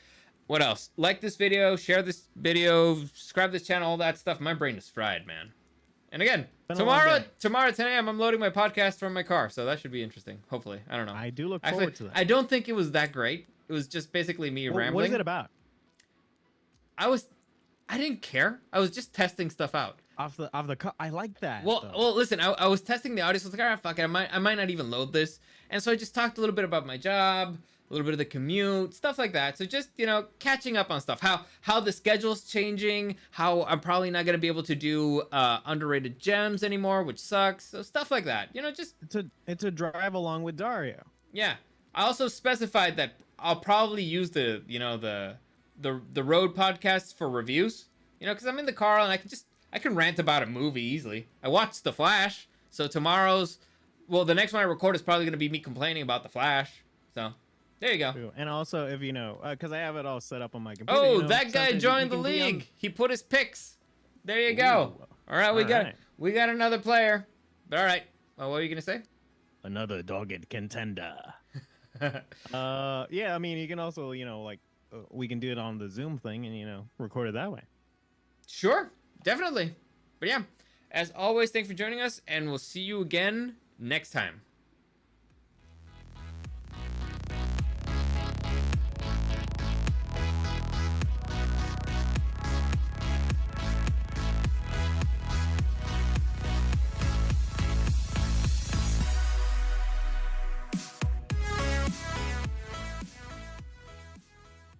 What else? Like this video, share this video, subscribe to this channel, all that stuff. My brain is fried, man. And again, Been a long tomorrow day. at 10 a.m. I'm loading my podcast from my car, so that should be interesting. Hopefully, I don't know. I do look Actually, forward to that. I don't think it was that great. It was just basically me rambling. What is it about? I didn't care. I was just testing stuff out. I like that. Well, though. well, listen. I was testing the audio, so I was like, all right, fuck it. I might not even load this. And so I just talked a little bit about my job, a little bit of the commute, stuff like that. So just, you know, catching up on stuff. How the schedule's changing. How I'm probably not gonna be able to do underrated gems anymore, which sucks. So stuff like that. You know, just it's a drive along with Dario. yeah. I also specified that I'll probably use the road podcasts for reviews. You know, because I'm in the car and I can rant about a movie easily. I watched The Flash, so the next one I record is probably gonna be me complaining about The Flash. So there you go. True. And also, if you know, because I have it all set up on my computer. Oh, you know, that guy sometimes joined you the can be on- league. He put his picks. There you go. Ooh. All right, All right. we got another player. All right. Well, what are you gonna say? Another dogged contender. Yeah, I mean, you can also, you know, like, we can do it on the Zoom thing and, you know, record it that way. Sure, definitely. But yeah, as always, thanks for joining us, and we'll see you again next time.